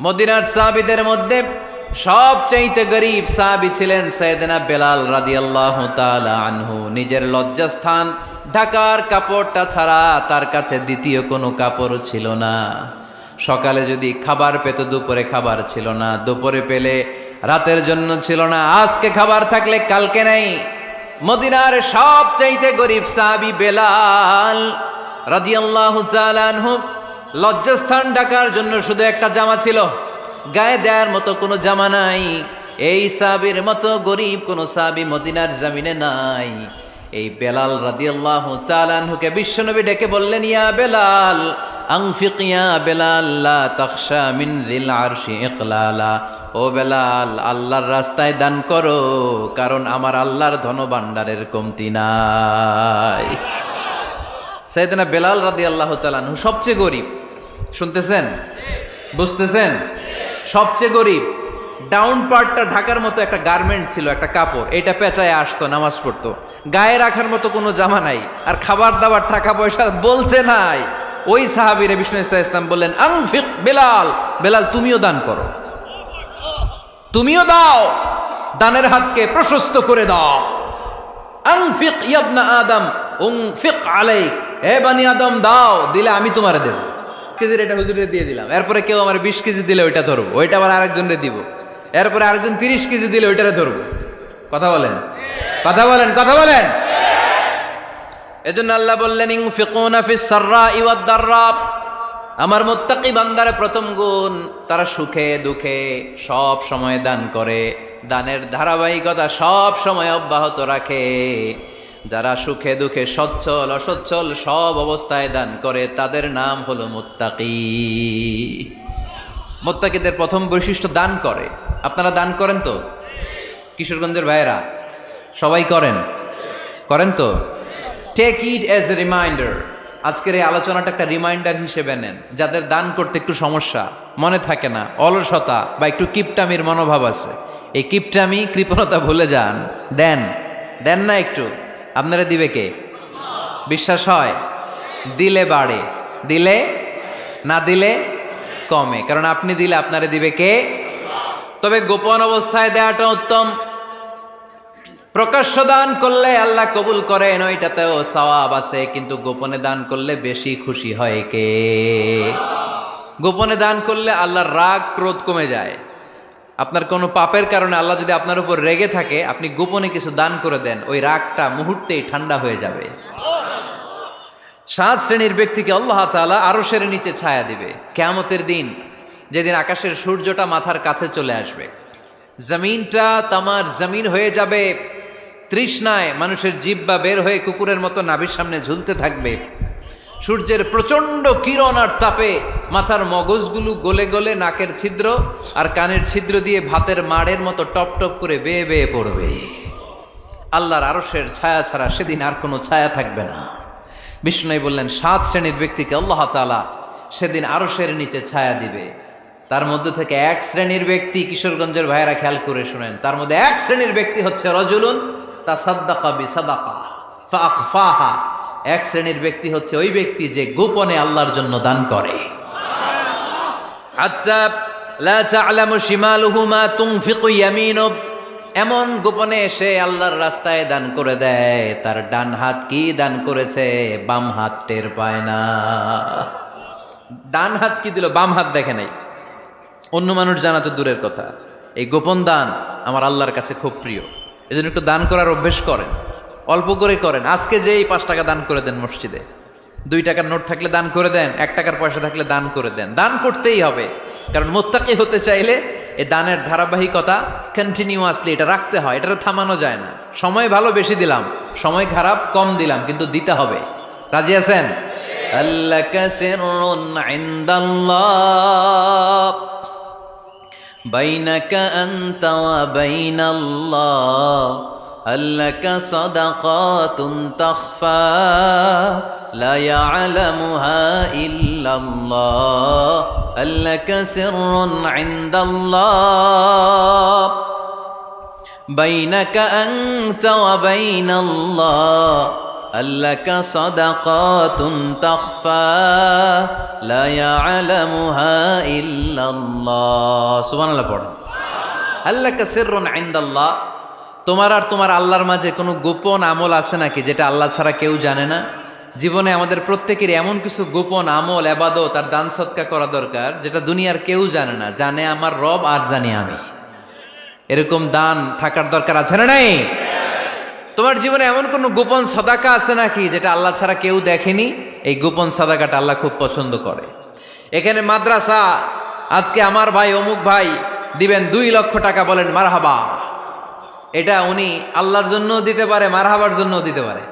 মদিনার সাহাবীদের মধ্যে সবচাইতে গরীব সাহাবী ছিলেন সাইয়েদনা বেলাল রাদিয়াল্লাহু তাআলা আনহু। নিজের লজ্জাস্থান ঢাকার কাপড়টা ছাড়া তার কাছে দ্বিতীয় কোনো কাপড় ছিল না। সকালে যদি খাবার পেত, দুপুরে খাবার ছিল না, দুপুরে পেলে রাতের জন্য ছিল না, আজকে খাবার থাকলে কালকে নাই। মদিনার সবচাইতে গরীব সাহাবী বেলাল রাদিয়াল্লাহু তাআলা আনহু, লজ্জাস্থান ঢাকার জন্য শুধু একটা জামা ছিল, গায়ে দেওয়ার মতো কোনো জামা নাই। এই সাহাবীর মতো গরীব কোনো সাহাবী মদিনার জমিনে নাই। এই বেলাল রাদিয়াল্লাহু তাআলা আনহুকে বিশ্বনবী ডেকে বললেন, ইয়া বেলাল আনফিক ইয়া বেলাল লা তাখশা মিন যিল আরশি ইকলালা। ও বেলাল, আল্লাহর রাস্তায় দান করো, কারণ আমার আল্লাহর ধনভাণ্ডারের কমতি নাই। সাইয়েদনা বেলাল রাদিয়াল্লাহু তাআলা আনহু সবচেয়ে গরীব। শুনতেছেন? বুঝতেছেন? সবচেয়ে গরীব। ডাউন পার্টটা ঢাকার মতো একটা গার্মেন্ট ছিল, একটা কাপড়, এটা পেঁচায় আসতো, নামাজ পড়তো। গায়ে রাখার মতো কোনো জামা নাই, আর খাবার দাবার টাকা পয়সা বলতে নাই। ওই সাহাবীরে বিষ্ণু ইসলাম বললেন, আনফিক বেলাল, বেলাল তুমিও দান করো, তুমিও দাও, দানের হাতকে প্রশস্ত করে দাও। আনফিক ইবনা আদম উনফিক আলাইক, হে বানি আদম দাও, দিলে আমি তোমারে দেব। কেজির এটা হুজুরে দিয়ে দিলাম, এরপরে কেউ আমার 20 কেজি দিলে ওইটা ধরবো, ওইটা আবার আরেকজনরে দিব, এরপরে আরেকজন 30 কেজি দিলে ওইটারে ধরবো। কথা বলেন, কথা বলেন, কথা বলেন। এজন্য আল্লাহ বললেন, ইনফিকুনা ফিস সাররাই ওয়াদ দাররা। আমার মুত্তাকি বান্দার প্রথম গুণ, তারা সুখে দুঃখে সব সময় দান করে, দানের ধারাবাহিকতা সব সময় অব্যাহত রাখে। যারা সুখে দুঃখে সচ্ছল অসচ্ছল সব অবস্থায় দান করে, তাদের নাম হলো মুত্তাকি। মুত্তাকিদের প্রথম বৈশিষ্ট্য দান করে। আপনারা দান করেন তো? কিশোরগঞ্জের ভাইয়েরা সবাই করেন? করেন তো? Take it as a reminder. আজকের এই আলোচনাটা একটা রিমাইন্ডার হিসেবে নেন। যাদের দান করতে একটু সমস্যা, মনে থাকে না, অলসতা বা একটু কিপটামির মনোভাব আছে, এই কিপটামি কৃপণতা ভুলে যান, দেন। দেন না একটু, আপনারা দিবে কে? বিশ্বাস হয়? দিলে বাড়ে, দিলে না দিলে কমে, কারণ আপনি দিলে আপনারে দিবে কে? তবে গোপন অবস্থায় দেওয়াটা উত্তম। প্রকাশ্য দান করলে আল্লাহ কবুল করেন, ওইটাতেও সওয়াব আছে, কিন্তু গোপনে দান করলে বেশি খুশি হয় কে? গোপনে দান করলে আল্লাহর রাগ ক্রোধ কমে যায়। আপনার কোনো পাপের কারণে আল্লাহ যদি আপনার উপর রেগে থাকে, আপনি গোপনে কিছু দান করে দেন, ওই রাগটা মুহূর্তেই ঠান্ডা হয়ে যাবে। 7 শ্রেণীর ব্যক্তিকে আল্লাহ তাআলা আরশের নিচে ছায়া দিবে কিয়ামতের দিন, যেদিন আকাশের সূর্যটা মাথার কাছে চলে আসবে, জমিনটা তামার জমিন হয়ে যাবে, তৃষ্ণায় মানুষের জিহ্বা বের হয়ে কুকুরের মতো নাভির সামনে ঝুলতে থাকবে। সূর্যের প্রচণ্ড কিরণ আর তাপে মাথার মগজগুলো গলে গলে নাকের ছিদ্র আর কানের ছিদ্র দিয়ে ভাতের মাড়ের মতো টপ টপ করে বেয়ে বেয়ে পড়বে। আল্লাহর আরশের ছায়া ছাড়া সেদিন আর কোনো ছায়া থাকবে না। বিষ্ণু বললেন, 7 শ্রেণীর ব্যক্তিকে আল্লাহ তাআলা সেদিন আরশের নিচে ছায়া দিবে। তার মধ্যে থেকে 1 শ্রেণীর ব্যক্তি, কিশোরগঞ্জের ভাইয়েরা খেয়াল করে শুনেন, তার মধ্যে 1 শ্রেণীর ব্যক্তি হচ্ছে রজুলুন তাসাদ্দাকা বিসাদাকা ফাআখফাহা। 1 শ্রেণীর ব্যক্তি হচ্ছে ওই ব্যক্তি যে গোপনে আল্লাহর জন্য দান করে। হাত্তা লা তা'লামু শিমালুহু মা তুনফিকু ইয়ামিনু, এমন গোপনে এসে আল্লাহর রাস্তায় দান করে দেয়, তার ডান হাত কি দান করেছে বাম হাত টের পায় না। ডান হাত কি দিল, বাম হাত দেখে নাই। অন্য মানুষ জানা তো দূরের কথা, এই গোপন দান আমার আল্লাহর কাছে খুব প্রিয়। এজন্য একটু দান করার অভ্যেস করেন, অল্প করে করেন। আজকে যে এই 5 টাকা দান করে দেন মসজিদে, 2 টাকার নোট থাকলে দান করে দেন, 1 টাকার পয়সা থাকলে দান করে দেন। দান করতেই হবে, কারণ মুত্তাকি হতে চাইলে এই দানের ধারাবাহিকতা কন্টিনিউয়াসলি এটা রাখতে হয়, এটা থামানো যায় না। সময় ভালো বেশি দিলাম, সময় খারাপ কম দিলাম, কিন্তু দিতে হবে। রাজি আছেন? আল্লাকা সিররুন ইনদাল্লাহ বাইনাকা আনতা ওয়া বাইনাল্লাহ, আল্লাকা সাদাকাতুন তাখফা লা ইয়ালামুহা ইল্লাল্লাহ, আল্লাকা সিররুন ইনদাল্লাহ বাইনাকা আনতা ওয়া বাইনাল্লাহ, আল্লাকা সাদাকাতুন তাখফা লা ইয়ালামুহা ইল্লাল্লাহ। সুবহানাল্লাহ পড়েন। আল্লাকা সিররুন ইনদাল্লাহ, তোমার আর তোমার আল্লাহর মাঝে কোনো গোপন আমল আছে নাকি যেটা আল্লাহ ছাড়া কেউ জানে না? জীবনে আমাদের প্রত্যেকেরই এমন কিছু গোপন আমল, ইবাদত আর দান সদকা করা দরকার যেটা দুনিয়ার কেউ জানে না, জানে আমার রব আর জানি আমি। এরকম দান থাকার দরকার আছে না নাই? তোমার জীবনে এমন কোনো গোপন সাদাকা আছে নাকি যেটা আল্লাহ ছাড়া কেউ দেখেনি? এই গোপন সাদাকাটা আল্লাহ খুব পছন্দ করে। এখানে মাদ্রাসা, আজকে আমার ভাই অমুক ভাই দিবেন 2 লক্ষ টাকা, বলেন মারহাবা। এটা উনি আল্লাহর জন্য দিতে পারে, মারহাবার জন্য দিতে পারে,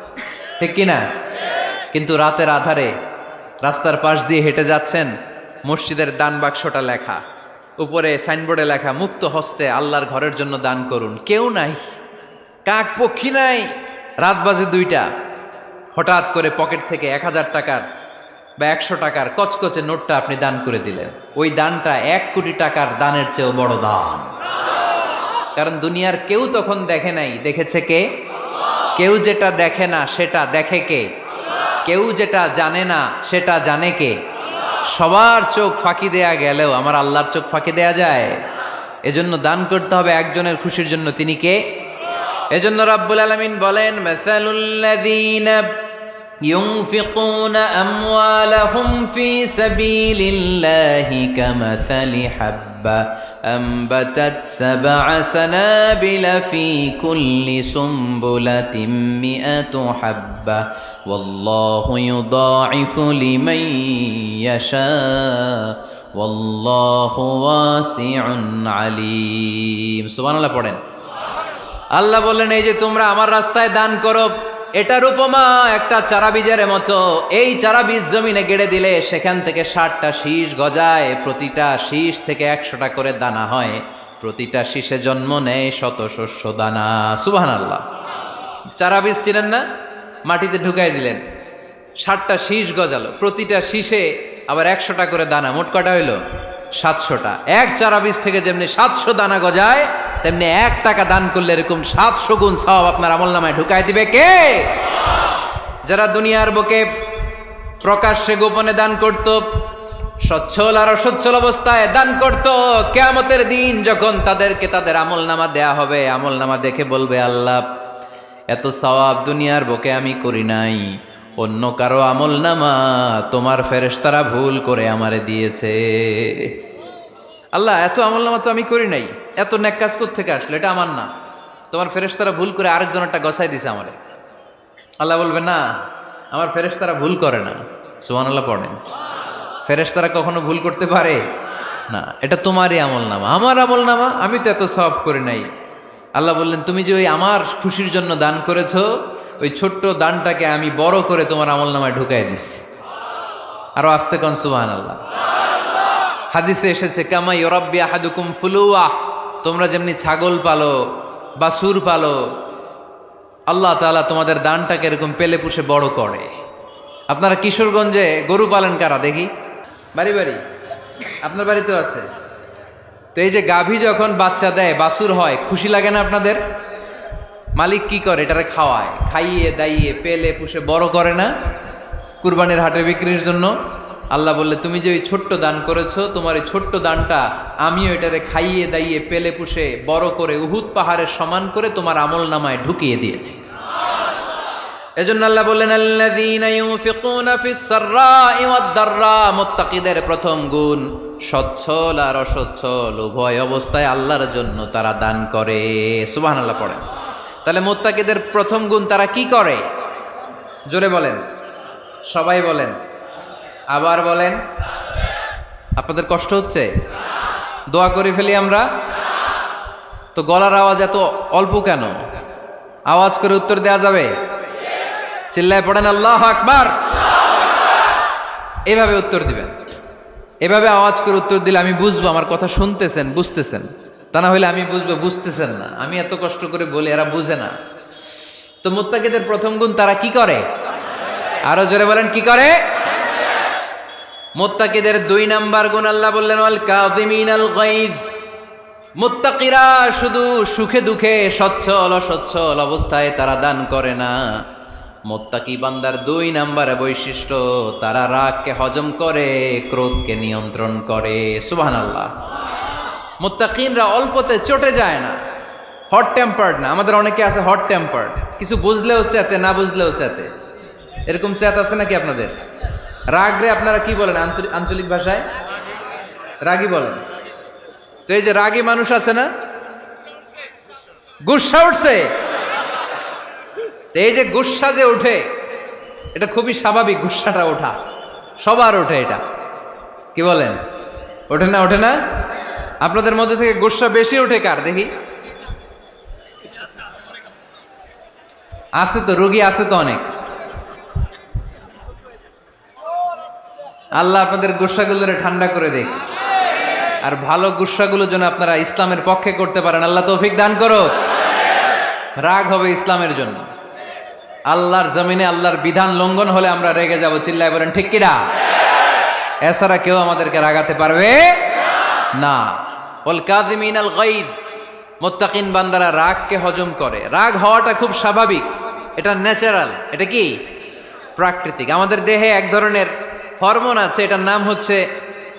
ঠিক কিনা? কিন্তু রাতের আধারে রাস্তার পাশ দিয়ে হেঁটে যাচ্ছেন, মসজিদের দান বাক্সটা লেখা, উপরে সাইনবোর্ডে লেখা মুক্ত হস্তে আল্লাহর ঘরের জন্য দান করুন। কেউ নাই, কাক পক্ষী নাই, রাত বাজে 2টা, হঠাৎ করে পকেট থেকে 1000 টাকার বা 100 টাকার কচকচে নোটটা আপনি দান করে দিলেন। ওই দানটা 1 কোটি টাকার দানের চেয়েও বড় দান। কারণ দুনিয়ার কেউ তখন দেখে নাই, দেখেছে কে? কেউ যেটা দেখে না সেটা দেখে কে? কেউ যেটা জানে না সেটা জানে কে? সবার চোখ ফাঁকি দেয়া গেলেও আমার আল্লাহর চোখ ফাঁকি দেয়া যায়? এজন্য দান করতে হবে একজনের খুশির জন্য, তিনি কে? এজন্য রাব্বুল আলামিন বলেন, মাসালুল্লাযীনা ইউনফিকুনা আমওয়ালাহুম ফি সাবিলিল্লাহি কামাসালি হাব্বা আনবাতাত সাবআ সানাবিলা ফি কুল্লি সুমবুলাতিন মিআতু হাব্বা ওয়াল্লাহু ইউদাঈফু লিমান ইয়াশা ওয়াল্লাহু ওয়াসিউন আলীম। সুবহানাল্লাহ পড়েন। আল্লাহ বললেন, এই যে তোমরা আমার রাস্তায় দান করো, এটার উপমা একটা চারা বীজের মতো। এই চারা বীজ জমিনে গেড়ে দিলে সেখান থেকে 60টা শীষ গজায়, প্রতিটা শীষ থেকে 100টা করে দানা হয়, প্রতিটা শীষে জন্ম নেয় শত শস্য দানা। সুবহানাল্লাহ। চারা বীজ ছিলেন না, মাটিতে ঢুকাই দিলেন, 60টা শীষ গজালো, প্রতিটা শীষে আবার 100টা করে দানা, মোট কটা হইল? 700টা। এক চারা বীজ থেকে যেমনি 700 দানা গজায়, তেমনি 1 টাকা দান করলে এরকম 700 গুণ সওয়াব আপনার আমলনামায় ঢুকাই দিবে কে? যারা দুনিয়ার বুকে প্রকাশ্যে গোপনে দান করত, সচ্ছল আর অসচ্ছল অবস্থায় দান করত, কিয়ামতের দিন যখন তাদেরকে তাদের আমলনামা দেয়া হবে, আমলনামা দেখে বলবে, আল্লাহ এত সওয়াব দুনিয়ার বুকে আমি করি নাই, অন্য কারো আমলনামা তোমার ফেরেশতারা ভুল করে আমারে দিয়েছে। আল্লাহ এত আমলনামা তো আমি করি নাই, এত নেক কাজ কোত্থেকে আসলো? এটা আমার না, তোমার ফেরেশতারা ভুল করে আরেকজনেরটা গছাই দিছে আমারে। আল্লাহ বলবে, না, আমার ফেরেশতারা ভুল করে না। সুবহানাল্লাহ পড়েন। ফেরেশতারা কখনো ভুল করতে পারে না, এটা তোমারই আমলনামা, আমার আমলনামা, আমি তো এত সওয়াব করি নাই। আল্লাহ বললেন, তুমি যে ওই আমার খুশির জন্য দান করেছো, ওই ছোট্ট দানটাকে আমি বড় করে তোমার আমলনামায় ঢুকাই দিচ্ছি। আরো আস্তে কোন সুবহানাল্লাহ। হাদিসে এসেছে, কামা ইউরাব্বি আহাদুকুম ফুলুয়া, তোমরা যেমনি ছাগল পালো, বাছুর পালো, আল্লাহ তাআলা তোমাদের দানটাকে এরকম পেলে পুষে বড় করে। আপনারা কিশোরগঞ্জে গরু পালেন কারা দেখি? বাড়ি বাড়ি, আপনার বাড়িতেও আছে। তো এই যে গাভী যখন বাচ্চা দেয়, বাছুর হয়, খুশি লাগে না আপনাদের? মালিক কি করে? এটারে খাওয়ায়, খাইয়ে দাইয়ে পেলে পুষে বড় করে না? কুরবানির হাটে বিক্রির জন্য। আল্লাহ বললে, তুমি যে ওই ছোট্ট দান করেছো, তোমার এই ছোট্ট দানটা আমিও এটারে খাইয়ে দাইয়ে পেলে পুষে বড় করে উহুদ পাহাড়ের সমান করে তোমার আমলনামায় ঢুকিয়ে দিয়েছি। এজন্য আল্লাহ বললেন, আল্লাযীনা ইউনফিকুনা ফিস সাররাই ওয়াদ দাররা, মুত্তাকিদের প্রথম গুণ সচ্ছল আর অসচ্ছল উভয় অবস্থায় আল্লাহর জন্য তারা দান করে। সুবহানাল্লাহ পড়েন। তাহলে মুত্তাকিদের প্রথম গুণ, তারা কি করে? জোরে বলেন, সবাই বলেন, আবার বলেন। আপনাদের কষ্ট হচ্ছে? দোয়া করে ফেলি আমরা তো। গলার আওয়াজ এত অল্প কেন? আওয়াজ করে উত্তর দেয়া যাবে? চিল্লায় পড়েন আল্লাহু আকবার। এভাবে উত্তর দিবেন, এভাবে আওয়াজ করে উত্তর দিলে আমি বুঝবো আমার কথা শুনতেছেন, বুঝতেছেন। তা না হলে আমি বুঝবো বুঝতেছেন না, আমি এত কষ্ট করে বলি, এরা বুঝে না। তো মুত্তাকিদের প্রথম গুণ, তারা কি করে? আরো জোরে বলেন, কি করে? মুত্তাকিদের 2 নাম্বার গুণ আল্লাহ বললেন, ওয়াল কাযিমিনাল গায়জ। মুত্তাকিরা শুধু সুখে দুঃখে, সচ্ছল অসচ্ছল অবস্থায় তারা দান করে না, মুত্তাকি বান্দার 2 নম্বরে বৈশিষ্ট্য, তারা রাগকে হজম করে, ক্রোধকে নিয়ন্ত্রণ করে। সুবহানাল্লাহ। মুত্তাকিনরা অল্পতে চটে যায় না, হট টেম্পার্ড না। আমাদের অনেকে আছে হট টেম্পার্ড, কিছু বুঝলেও চেতে, না বুঝলেও চেতে। এরকম চেত আছে নাকি আপনাদের? রাগ রে আপনারা কি বলেন আঞ্চলিক ভাষায়? রাগী বলেন। তো এই যে রাগী মানুষ আছে না, গুসা উঠছে, এই যে গুসা যে ওঠে, এটা খুবই স্বাভাবিক। গুসাটা ওঠা সবার ওঠে, এটা কি বলেন? ওঠে না? ওঠে না? আপনাদের মধ্যে থেকে গুসা বেশি ওঠে কার দেখি? আছে তো, রোগী আছে তো অনেক। আল্লাহ আপনাদের গুসাগুলোরে ঠান্ডা করে দেখ, আর ভালো গুসাগুলো যেন আপনারা ইসলামের পক্ষে করতে পারেন। আল্লাহ তৌফিক দান করো। রাগ হবে ইসলামের জন্য। আল্লাহর জমিনে আল্লাহর বিধান লঙ্ঘন হলে আমরা রেগে যাব। চিল্লায় বলেন ঠিক কিনা? এছাড়া কেউ আমাদেরকে রাগাতে পারবে না। ওয়াল কাযিমিনাল গায়জ, মুত্তাকিন বান্দারা রাগকে হজম করে। রাগ হওয়াটা খুব স্বাভাবিক, এটা ন্যাচারাল, এটা কি প্রাকৃতিক। আমাদের দেহে এক ধরনের হরমোন আছে, এটার নাম হচ্ছে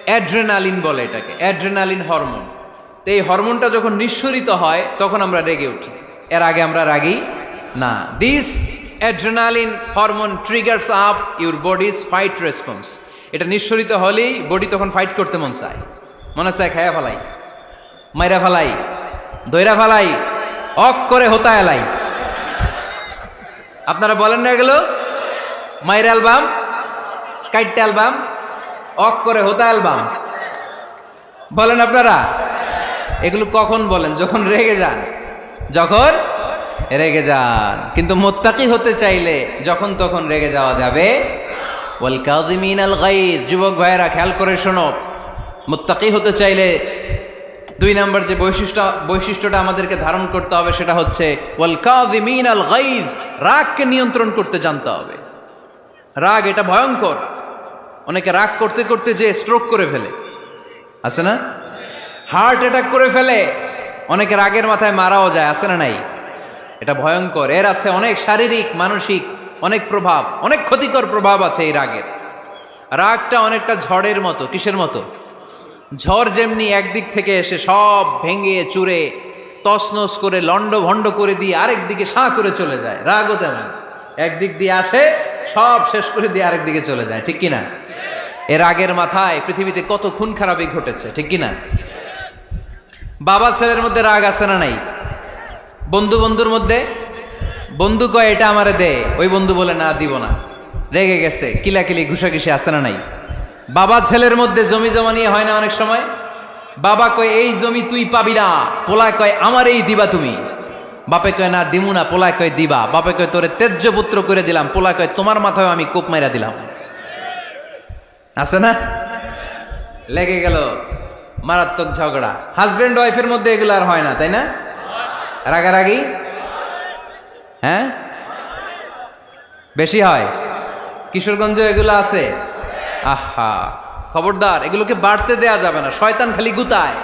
অ্যাড্রেনালিন বলে এটাকে, অ্যাড্রেনালিন হরমোন। তো এই হরমোনটা যখন নিঃসরিত হয় তখন আমরা রেগে উঠি, এর আগে আমরা রাগি না। This adrenaline hormone triggers up your bodies fight response. এটা নিঃসরিত হলেই বডি তখন ফাইট করতে মন চায়, মনে চায় খায়া ফেলাই, মাইরা ফেলাই, দইরা ফেলাই, অক করে হোতা এলাই। আপনারা বলেন না এগুলো? মাইরা অ্যালবাম, কাইটটা অ্যালবাম, অক করে হোতা অ্যালবাম বলেন আপনারা? এগুলো কখন বলেন? যখন রেগে যান, যখন রেগে যান। কিন্তু মুত্তাকি হতে চাইলে যখন তখন রেগে যাওয়া যাবে। ওয়াল কাযিমিনাল গায়জ, যুবক ভাইয়েরা খেয়াল করে শোনো, মুত্তাকি হতে চাইলে 2 নম্বর যে বৈশিষ্ট্যটা আমাদেরকে ধারণ করতে হবে সেটা হচ্ছে ওয়াল কাযিমিনাল গায়জ, রাগকে নিয়ন্ত্রণ করতে জানতে হবে। রাগ এটা ভয়ঙ্কর। অনেকে রাগ করতে করতে যে স্ট্রোক করে ফেলে, আছে না? হার্ট অ্যাটাক করে ফেলে। অনেকে রাগের মাথায় মারাও যায়, আছে না নাই? এটা ভয়ঙ্কর। এর আছে অনেক শারীরিক, মানসিক অনেক প্রভাব, অনেক ক্ষতিকর প্রভাব আছে এই রাগের। রাগটা অনেকটা ঝড়ের মতো। কিসের মতো? ঝড় যেমনি একদিক থেকে এসে সব ভেঙে চুরে তছনছ করে লন্ড ভন্ড করে দিয়ে আরেক দিকে সাঁ করে চলে যায়, রাগও তেমন। একদিক দিয়ে আসে, সব শেষ করে দিয়ে আরেক দিকে চলে যায়, ঠিক কিনা? এর রাগের মাথায় পৃথিবীতে কত খুন খারাপই ঘটেছে, ঠিক কিনা? বাবা ছেলের মধ্যে রাগ আছে না নাই? বন্ধু বন্ধুর মধ্যে, বন্ধু কয় এটা আমারে দে, ওই বন্ধু বলে না দিব না, রেগে গেছে, কিলাকিলি ঘুষাঘুষি আছে না নাই? বাবা ছেলের মধ্যে জমি জমা নিয়ে হয় না অনেক সময়? বাবা কয় এই জমি তুই পাবি না, পোলায় কয় আমার এই দিবা তুমি। বাপে কয় না দিমু না, পোলায় কয় দিবা। বাপে কয় তোরে তেজ্য পুত্র করে দিলাম, পোলায় কয় তোমার মাথায় আমি কোপ মাইরা দিলাম। আছে না? লেগে গেল, মারাত্মক ঝগড়া। হাজবেন্ড ওয়াইফের মধ্যে এগুলো আর হয় না, তাই না? রাগারাগি হ্যাঁ বেশি হয়। কিশোরগঞ্জে এগুলো আছে। আহা, খবরদার, এগুলোকে বাড়তে দেয়া যাবে না। শয়তান খালি গুতায়।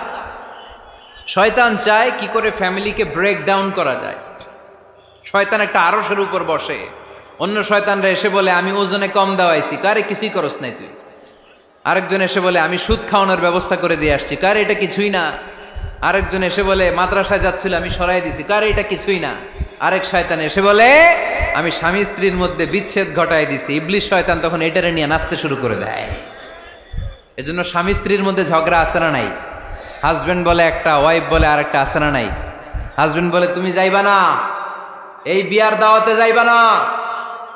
শয়তান চায় কি করে ফ্যামিলিকে ব্রেক ডাউন করা যায়। শয়তান একটা আরশের উপর বসে, অন্য শয়তানরা এসে বলে আমি ওজনে কম দেওয়াইছি, কারে কিছুই করস নাই তুই। আরেকজন এসে বলে আমি সুদ খাওয়ানোর ব্যবস্থা করে দিয়ে আসছি, কারে এটা কিছুই না। আরেকজন এসে বলে মাদ্রাসায় যাচ্ছিল আমি সরাই দিছি, কারে এটা কিছুই না। আরেক শয়তান এসে বলে আমি স্বামী স্ত্রীর মধ্যে বিচ্ছেদ ঘটাই দিছি। ইবলিশ শয়তান তখন এটারে নিয়ে নাচতে শুরু করে দেয়। এজন্য স্বামী স্ত্রীর মধ্যে ঝগড়া আছে না নাই? হাজবেন্ড বলে একটা, ওয়াইফ বলে আরেকটা, আছে না নাই? হাজবেন্ড বলে তুমি যাইবা না, এই বিয়ার দাওয়াতে যাইবা না,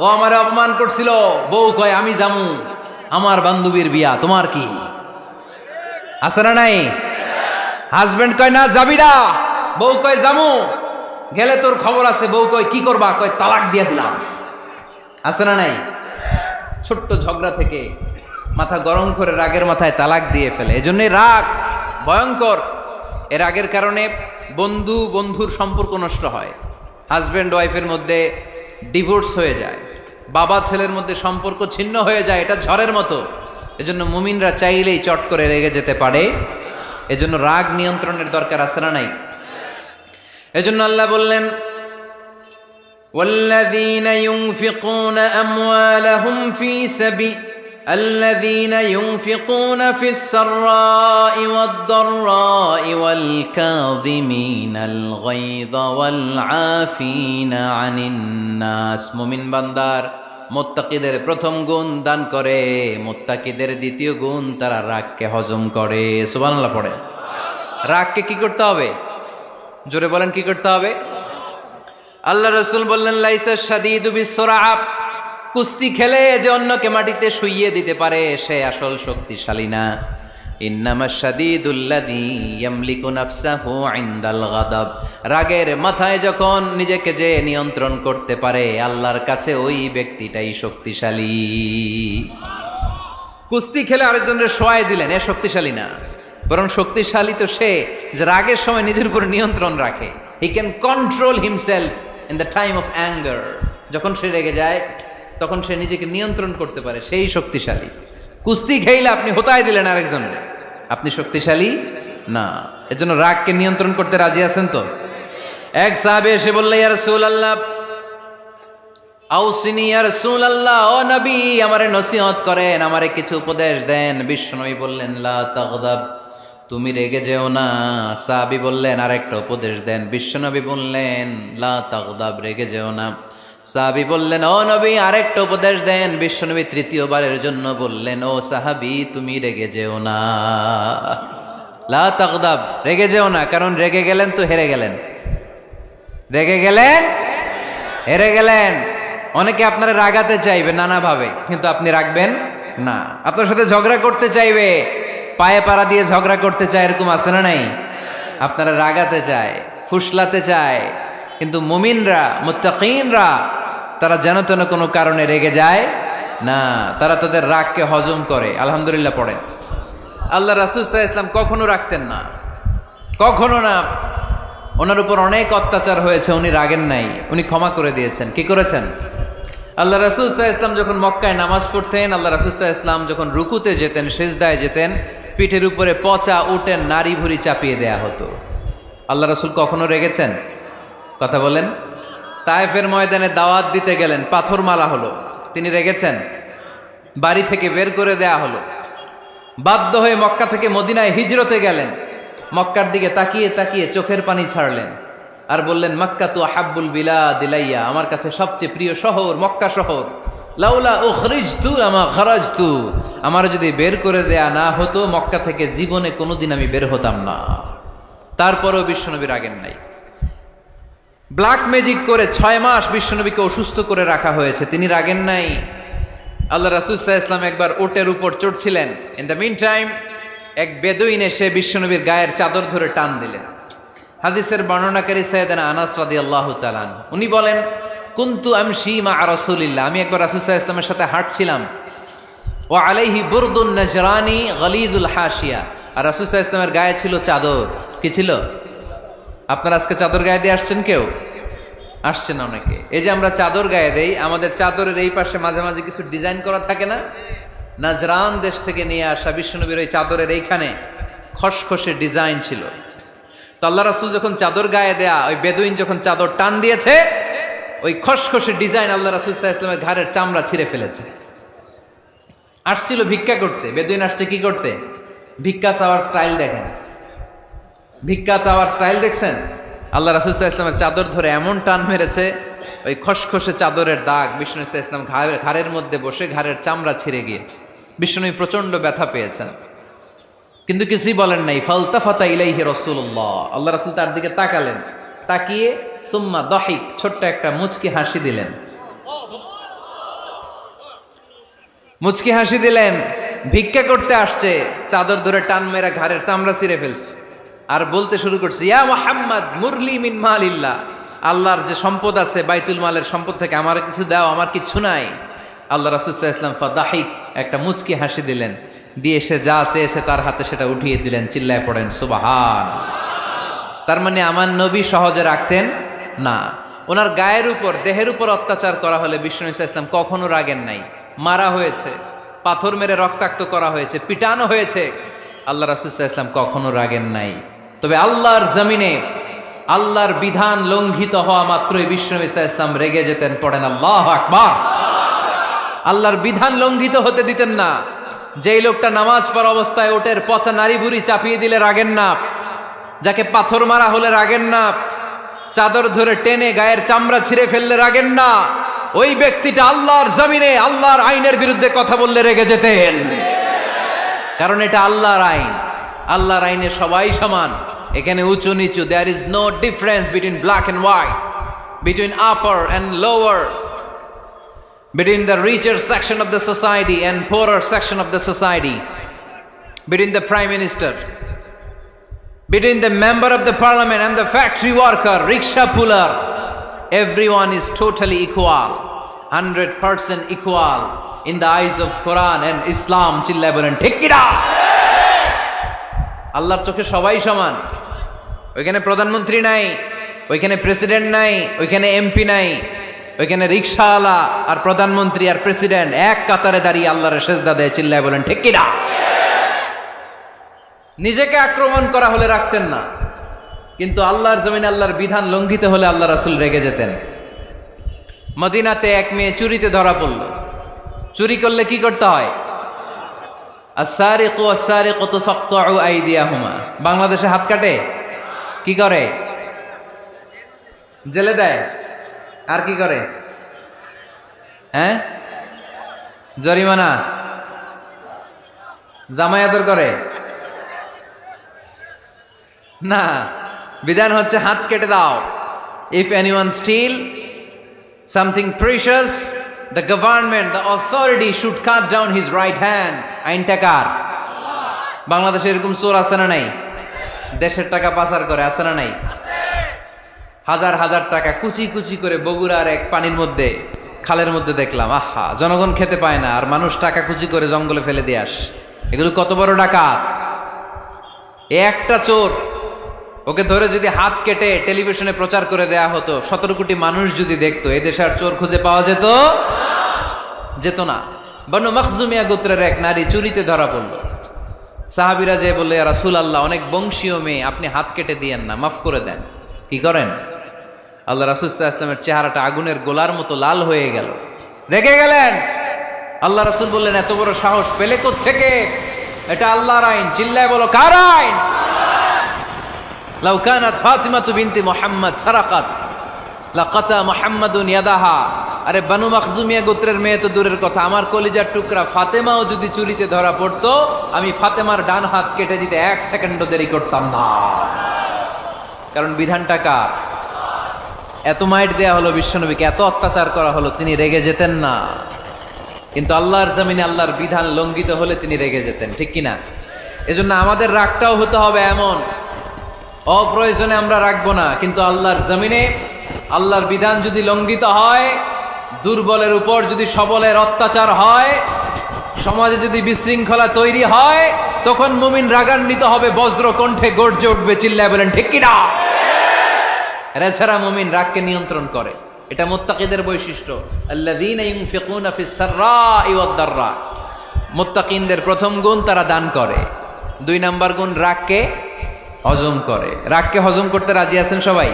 ও আমারে অপমান করছিল। বউ কয় আমি যামু, আমার বান্ধবীর বিয়া, তোমার কি? আছে না নাই? হাজবেন্ড কয় না যাবি না, বউ কয় যামু, গেলে তোর খবর আছে। বউ কয় কি করবা? কয় তালাক দিয়ে দিলাম। আছে না নাই? ছোট্ট ঝগড়া থেকে মাথা গরম করে রাগের মাথায় তালাক দিয়ে ফেলে। এজন্যই রাগ ভয়ঙ্কর। এর রাগের কারণে বন্ধু বন্ধুর সম্পর্ক নষ্ট হয়, হাজব্যান্ড ওয়াইফের মধ্যে ডিভোর্স হয়ে যায়, বাবা ছেলের মধ্যে সম্পর্ক ছিন্ন হয়ে যায়। এটা ঝড়ের মতো। এজন্য মুমিনরা চাইলেই চট করে রেগে যেতে পারে। এজন্য রাগ নিয়ন্ত্রণের দরকার আছে না নাই? এজন্য আল্লাহ বললেন والذين ينفقون أموالهم في سبيل الذين ينفقون في السراء والضراء والكاظمين الغيظ والعافين عن الناس মুমিন বান্দার মুত্তাকিদের প্রথম গুণ দান করে, মুত্তাকিদের দ্বিতীয় গুণ তারা রাগকে হজম করে। সুবহানাল্লাহ পড়ে। রাগকে কি করতে হবে? জোরে বলেন, কি করতে হবে? আল্লাহ রাসূল বললেন, লাইসা শাদীদু বিসরাআ, কুস্তি খেলে যে অন্যকে মাটিতে শুইয়ে দিতে পারে সে আসল শক্তিশালী না। ইন্নামা শাদীদুল্লাযী ইয়ামলিকু নাফসাহু ইনদাল গাদাব, রাগের মাথায় যখন নিজেকে যে নিয়ন্ত্রণ করতে পারে আল্লাহর কাছে ওই ব্যক্তিটাই শক্তিশালী। কুস্তি খেলে আরেকজনের শোয়াই দিলেন, এ শক্তিশালী না, বরং শক্তিশালী তো সে যে রাগের সময় নিজের উপর নিয়ন্ত্রণ রাখে। He can control himself in the time of anger, যখন সে রেগে যায় তখন সে নিজেকে নিয়ন্ত্রণ করতে পারে, সেই শক্তিশালী। কুস্তি খেইলে আপনি হোতায় দিলেন আরেকজনের, আপনি শক্তিশালী না। এজন্য রাগকে নিয়ন্ত্রণ করতে রাজি আছেন তো? এক সাহাবী এসে বলল, ইয়া রাসূলুল্লাহ আউসিনি, ইয়া রাসূলুল্লাহ, ও নবী আমারে নসিহত করেন, আমারে কিছু উপদেশ দেন। বিশ্বনবী বললেন, লা তাগদাব, তুমি রেগে যেও না। সাহাবী বললেন, আরেকটা উপদেশ দেন। বিশ্বনবী বললেন, লা তাগদাব, রেগে যেও না। সাহাবী বললেন, ও নবী আরেকটা উপদেশ দেন। বিশ্বনবী তৃতীয়বারের জন্য বললেন, ও সাহাবী তুমি রেগে যেও না, লা তাগদাব, রেগে যেও না। কারণ রেগে গেলেন তো হেরে গেলেন, রেগে গেলেন হেরে গেলেন। অনেকে আপনারা রাগাতে চাইবে নানাভাবে, কিন্তু আপনি রাখবেন না। আপনার সাথে ঝগড়া করতে চাইবে, পায়ে পাড়া দিয়ে ঝগড়া করতে চায়, এরকম আছে না নাই? আপনারা রাগাতে চায়, ফুসলাতে চায়, কিন্তু মুমিনরা, মুত্তাকিনরা তারা যেন তেন কোনো কারণে রেগে যায় না, তারা তাদের রাগকে হজম করে। আলহামদুলিল্লাহ পড়েন। আল্লাহ রাসূল সাল্লাল্লাহু আলাইহি ওয়াসাল্লাম কখনো রাখতেন না, কখনো না। ওনার উপর অনেক অত্যাচার হয়েছে, উনি রাগেন নাই, উনি ক্ষমা করে দিয়েছেন। কি করেছেন? আল্লাহ রাসূল সাল্লাল্লাহু আলাইহি ওয়াসাল্লাম যখন মক্কায় নামাজ পড়তেন, আল্লাহ রাসূল সাল্লাল্লাহু আলাইহি ওয়াসাল্লাম যখন রুকুতে যেতেন, সিজদায় যেতেন, পিঠের উপরে পচা উটের নাড়ি ভুঁড়ি চাপিয়ে দেয়া হতো। আল্লাহ রাসূল কখনো রেগেছেন? কথা বলেন। তায়েফের ময়দানে দাওয়াত দিতে গেলেন, পাথর মারা হলো, তিনি রেগেছেন? বাড়ি থেকে বের করে দেয়া হলো, বাধ্য হয়ে মক্কা থেকে মদিনায় হিজরতে গেলেন। মক্কার দিকে তাকিয়ে তাকিয়ে চোখের পানি ছাড়লেন আর বললেন, মক্কা তু আহাব্বুল বিলাদ ইলাইয়া, আমার কাছে সবচেয়ে প্রিয় শহর মক্কা শহর। লাউলা উখরিজতু লামা খারাজতু, আমার যদি বের করে দেয়া না হতো মক্কা থেকে জীবনে কোনোদিন আমি বের হতাম না। তারপরেও বিশ্বনবী রাগেন নাই। ব্ল্যাক ম্যাজিক করে 6 মাস বিশ্বনবীকে অসুস্থ করে রাখা হয়েছে, তিনি রাগেন নাই। আল্লাহ রাসূল সাল্লাল্লাহু আলাইহি ওয়াসাল্লাম একবার উটের উপর চড়ছিলেন। ইন দ্য মিন টাইম এক বেদুইন এসে বিশ্বনবীর গায়ের চাদর ধরে টান দিলেন। হাদিসের বর্ণনাকারী সাইয়েদনা আনাস রাদিয়াল্লাহু তাআলা আনহু, উনি বলেন, কুনতু আমশি মা রাসূলিল্লাহ, আমি একবার রাসূল সাল্লাল্লাহু আলাইহি ওয়াসাল্লামের সাথে হাঁটছিলাম। ওয়া আলাইহি বুরদুন নাজরানি গলিযুল হাশিয়া, আর রাসূল সাল্লাল্লাহু আলাইহি ওয়াসাল্লামের গায়ে ছিল চাদর। কি ছিল? আপনারা আজকে চাদর গায়ে দিয়ে আসছেন? কেউ আসছেন? অনেকে। এই যে আমরা চাদর গায়ে দেই, আমাদের চাদরের এই পাশে মাঝে মাঝে কিছু ডিজাইন করা থাকে না? নাজরান দেশ থেকে নিয়ে আসা বিশ্বনবীর ওই চাদরের এইখানে খসখসে ডিজাইন ছিল। তো আল্লাহ রাসূল যখন চাদর গায়ে দেয়া, ওই বেদুইন যখন চাদর টান দিয়েছে, ওই খসখসে ডিজাইন আল্লাহ রাসূল সাল্লাল্লাহু আলাইহি ওয়াসাল্লামের ঘাড়ের চামড়া ছিঁড়ে ফেলেছে। আসছিল ভিক্ষা করতে, বেদুইন আসছে কি করতে? ভিক্ষা চাওয়ার স্টাইল দেখেন, ভিক্ষা চাওয়ার স্টাইল দেখছেন? আল্লাহ রাসূল সাল্লাল্লাহু আলাইহি ওয়াসাল্লামের চাদর ধরে এমন টান মেরেছে, ওই খসখসে চাদরের দাগ বিষ্ণু সাল্লাল্লাহু আলাইহি ওয়াসাল্লাম ঘাড়ের মধ্যে বসে ঘাড়ের চামড়া ছিঁড়ে গিয়েছে। বিষ্ণু প্রচন্ড ব্যথা পেয়েছেন, কিন্তু কিছুই বলেন নাই। ফালতাফাতা ইলাইহি রাসূলুল্লাহ, আল্লাহ রাসূল তার দিকে তাকালেন, তাকিয়ে সুম্মা দাহিক, ছোট্ট একটা মুচকি হাসি দিলেন। মুচকি হাসি দিলেন। ভিক্ষা করতে আসছে, চাদর ধরে টান মেরা ঘাড়ের চামড়া ছিঁড়ে ফেলছে, আর বলতে শুরু করছে, ইয়া মুহাম্মদ মুরলি মিন মালিল্লাহ, আল্লাহর যে সম্পদ আছে বাইতুল মালের সম্পদ থেকে আমার কিছু দাও, আমার কিচ্ছু নাই। আল্লাহ রাসূল সাল্লাল্লাহু আলাইহি ওয়াসাল্লাম ফাদাহিক, একটা মুচকি হাসি দিলেন, দিয়ে সে যা চেয়েছে তার হাতে সেটা উঠিয়ে দিলেন। চিল্লায় পড়েন সুবহান। তার মানে আমার নবী সহজে রাখতেন না। ওনার গায়ের উপর, দেহের উপর অত্যাচার করা হলে বিষ্ণু সাল্লাল্লাহু আলাইহি ওয়াসাল্লাম কখনো রাগেন নাই। মারা হয়েছে, পাথর মেরে রক্তাক্ত করা হয়েছে, পিটানো হয়েছে, আল্লাহ রাসূল সাল্লাল্লাহু আলাইহি ওয়াসাল্লাম কখনো রাগেন নাই। তবে আল্লাহর জমিনে আল্লাহর বিধান লঙ্ঘিত হওয়া মাত্রই বিশ্বনবী সাল্লাল্লাহু আলাইহি ওয়াসাল্লাম রেগে যেতেন। পড়েন আল্লাহু আকবার। আল্লাহর বিধান লঙ্ঘিত হতে দিতেন না। যেই লোকটা নামাজ পড়া অবস্থায় ওটের পচা নারী বুড়ি চাপিয়ে দিলে রাগেন না, যাকে পাথর মারা হলে রাগেন না, চাদর ধরে টেনে গায়ের চামড়া ছিঁড়ে ফেললে রাগেন না, ওই ব্যক্তিটা আল্লাহর জমিনে আল্লাহর আইনের বিরুদ্ধে কথা বললে রেগে যেতেন। কারণ এটা আল্লাহর আইন। আল্লাহর আইনে সবাই সমান। এখানে উঁচু নিচু, there is no difference between black and white, between upper and lower, between the richer section of the society and poorer section of the society, between the prime minister, between the member of the parliament and the factory worker, rickshaw puller. Everyone is totally equal, 100% equal in the eyes of Quran and Islam. Chillaye bolen ঠিক কি না? আল্লাহর চোখে সবাই সমান। ওইখানে প্রধানমন্ত্রী নাই, ওইখানে প্রেসিডেন্ট নাই, ওইখানে এমপি নাই, ওইখানে রিকশাওয়ালা আর প্রধানমন্ত্রী আর প্রেসিডেন্ট এক কাতারে দাঁড়িয়ে আল্লাহর সেজদা দেয়। চিল্লায় বলেন ঠিক কিনা? নিজেকে আক্রমণ করা হলে রাখতেন না, কিন্তু আল্লাহর জমিনে আল্লাহর বিধান লঙ্ঘিত হলে আল্লাহ রাসূল রেগে যেতেন। মদিনাতে এক মেয়ে চুরিতে ধরা পড়ল। চুরি করলে কি করতে হয়? আস-সারিকু ওয়াস-সারিকাতু ফাকতাউ আইদিয়াহুমা। বাংলাদেশে হাত কাটে, কি করে? জেলে দেয়। আর কি করে? হ্যাঁ, জরিমানা, জামাই আদর করে না। বিধান হচ্ছে হাত কেটে দাও। If anyone steal something precious, the government, the authority should cut down his right hand. আইনটা কার? বাংলাদেশে এরকম চোর আছে না নাই? দেশের টাকা পাচার করে, আছে না নাই? হাজার হাজার টাকা কুচি কুচি করে বগুড়ার এক পানির মধ্যে, খালের মধ্যে দেখলাম। আহা, জনগণ খেতে পায় না আর মানুষ টাকা কুচি করে জঙ্গলে ফেলে দিয়ে আস। এগুলো কত বড় ডাকাত! একটা চোর, ওকে ধরে যদি হাত কেটে টেলিভিশনে প্রচার করে দেয়া হতো, 17 কোটি মানুষ যদি দেখতো, এদেশে আর চোর খুঁজে পাওয়া যেত না। বনু মখজুমিয়া গোত্রের এক নারী চুরিতে ধরা পড়ল। সাহাবীরা যে বললে, ইয়া রাসূলুল্লাহ, অনেক বংশীয় মেয়ে, আপনি হাত কেটে দিয়েন না, মাফ করে দেন। কি করেন? আল্লাহ রাসূল সাল্লাল্লাহু আলাইহি ওয়াসাল্লামের চেহারাটা আগুনের গোলার মতো লাল হয়ে গেল। রেগে গেলেন। আল্লাহ রাসূল বললেন, এত বড় সাহস পেলে কোত্থেকে? এটা আল্লাহর আইন। চিল্লায় বলো, কার আইন? লাউ কানাত ফাতিমাতু বিনতি মুহাম্মদ সারাকাত লাকাতা মুহাম্মাদুন ইয়াদাহা। আরে বনু মখজুমিয়া গোত্রের মেয়ে তো দূরের কথা, আমার কলিজার টুকরা ফাতেমাও যদি চুরিতে ধরা পড়তো, আমি ফাতেমার ডান হাত কেটে দিতে 1 সেকেন্ডও দেরি করতাম না। কারণ বিধানটা কার? এত মাইট দেয়া হলো বিশ্বনবীকে, এত অত্যাচার করা হলো, তিনি রেগে যেতেন না। কিন্তু আল্লাহর জমিনে আল্লাহর বিধান লঙ্ঘিত হলে তিনি রেগে যেতেন। ঠিক কিনা? এজন্য আমাদের রাগটাও হতে হবে এমন, অপ্রয়োজনে আমরা রাখবো না। কিন্তু আল্লাহর জমিনে আল্লাহর বিধান যদি লঙ্ঘিত হয়, দুর্বলের উপর যদি সবলের অত্যাচার হয়, সমাজে যদি বিশৃঙ্খলা তৈরি হয়, তখন মুমিন রাগান্বিত হবে, বজ্র কণ্ঠে গর্জে উঠবে। চিল্লায় বলেন ঠিক কিনা? এছাড়া মুমিন রাগকে নিয়ন্ত্রণ করে। এটা মুত্তাকিদের বৈশিষ্ট্য। আল্লাযীনা ইউনফিকুনা ফিস সাররাই ওয়াদ দাররা। মুত্তাকিনদের প্রথম গুণ, তারা দান করে। 2 নাম্বার গুণ, রাগকে হজম করে। রাগকে হজম করতে রাজি আছেন সবাই?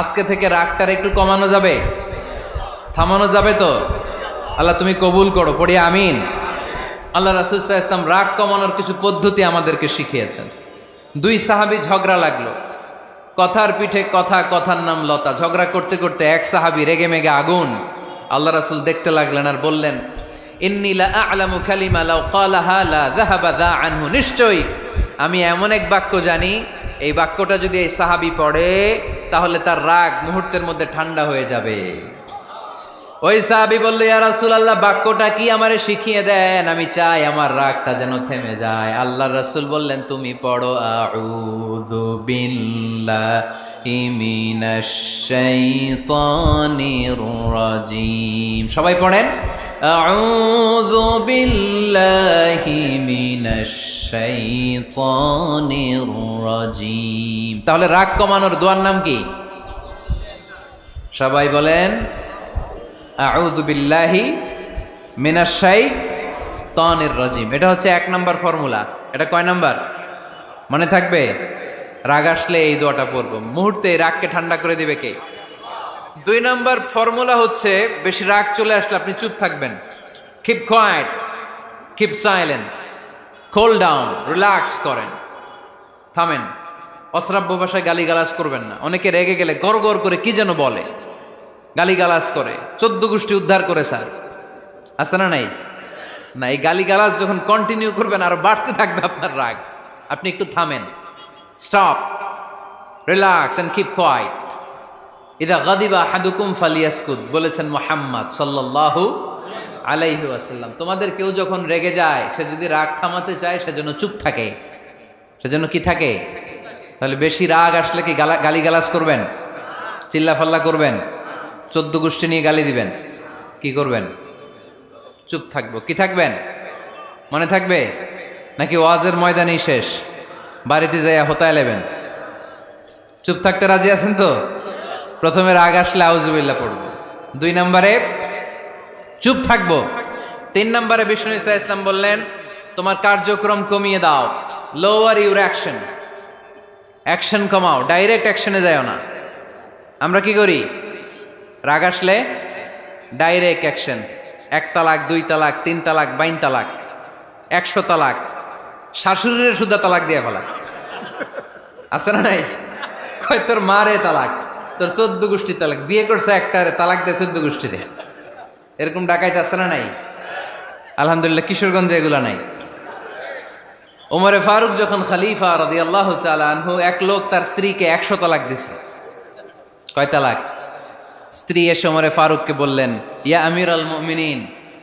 আজকে থেকে রাগটার একটু কমানো যাবে, থামানো যাবে তো? আল্লাহ তুমি কবুল করো, পড়ি আমিন। আল্লাহ রাসূল সাল্লাল্লাহু আলাইহি ওয়াসাল্লাম রাগ কমানোর কিছু পদ্ধতি আমাদেরকে শিখিয়েছেন। 2 সাহাবী ঝগড়া লাগলো, কথার পিঠে কথা, কথার নাম লতা। ঝগড়া করতে করতে এক সাহাবী রেগে মেগে আগুন। আল্লাহ রাসূল দেখতে লাগলেন আর বললেন, ইন্নী লা আ'লামু কালিমা লাউ ক্বালাহা লা যাহাবা যা আনহু। নিশ্চয়ই আমি এমন এক বাক্য জানি, এই বাক্যটা যদি এই সাহাবী পড়ে তাহলে তার রাগ মুহূর্তের মধ্যে ঠান্ডা হয়ে যাবে। ওই সাহাবী বলল, ইয়া রাসূলুল্লাহ, বাক্যটা কি আমারে শিখিয়ে দেন, আমি চাই আমার রাগটা যেন থেমে যায়। আল্লাহর রাসূল বললেন, তুমি পড়ো আউযু বিল্লাহি মিনাশ শাইতানির রাজীম। সবাই পড়েন, আউযু বিল্লাহি মিনাশ শাইতানির রাজীম। তাহলে রাগ কমানোর দোয়ার নাম কি? সবাই বলেন, আউযু বিল্লাহি মিনাশ শাইতানির রাজীম। এটা হচ্ছে 1 নম্বর ফর্মুলা। এটা কয় নাম্বার? মনে থাকবে? রাগ আসলে এই দোয়াটা পড়বো, মুহূর্তে রাগকে ঠান্ডা করে দিবে কে? 2 নম্বর ফর্মুলা হচ্ছে, বেশি রাগ চলে আসলে আপনি চুপ থাকবেন। Keep quiet, keep silent, cool down, relax করেন, থামেন। অশ্রাব্য ভাষায় গালিগালাজ করবেন না। অনেকে রেগে গেলে গড় গড় করে কি যেন বলে, গালিগালাজ করে, 14 গোষ্ঠী উদ্ধার করে স্যার, আছে না নাই? না, এই গালিগালাজ যখন কন্টিনিউ করবেন আরো বাড়তে থাকবে আপনার রাগ। আপনি একটু থামেন, stop, relax and keep quiet. ইদা গাদিবা আহাদুকুম ফালিয়াসকুত, বলেছেন মুহাম্মদ সাল্লাল্লাহু আলাইহি ওয়াসাল্লাম। তোমাদের কেউ যখন রেগে যায়, সে যদি রাগ থামাতে চায় সেজন্য চুপ থাকে। সেজন্য কি থাকে? তাহলে বেশি রাগ আসলে কি গালিগালাজ করবেন, চিল্লাফাল্লা করবেন, 14 গোষ্ঠী নিয়ে গালি দিবেন, কি করবেন? চুপ থাকবো। কি থাকবেন? মনে থাকবে নাকি ওয়াজের ময়দানেই শেষ, বাড়িতে যাইয়া হোতায় লেবেন? চুপ থাকতে রাজি আছেন তো? প্রথমে রাগ আসলে আউযুবিল্লাহ পড়বো, 2 নম্বরে চুপ থাকবো, 3 নম্বরে বিষ্ণু ঈসা ইসলাম বললেন তোমার কার্যক্রম কমিয়ে দাও, লোয়ার ইউর অ্যাকশন, অ্যাকশন কমাও, ডাইরেক্ট অ্যাকশনে যাও না। আমরা কি করি? রাগ আসলে ডাইরেক্ট অ্যাকশন, 1 তালাক, 2 তালাক, 3 তালাক, 22 তালাক, 100 তালাক, শাশুড়ির সুদ্ধা তালাক দিয়ে ফেলা, আছে না নাই? কয় তোর মারে তালাক, তোর 14 গোষ্ঠী তালাক, বিয়ে করছে একটারে তালাক দেয় 14 গোষ্ঠীরে, এরকম ডাকাইতে আছে না নাই? আলহামদুলিল্লাহ কিশোরগঞ্জে এগুলা নাই। ওমরে ফারুক যখন খলিফা রাদিয়াল্লাহু তাআলা আনহু, এক লোক তার স্ত্রীকে 100 তালাক দিছে। কয় তালাক? স্ত্রী এসে ওমরে ফারুককে বললেন, ইয়া আমিরুল মুমিনিন,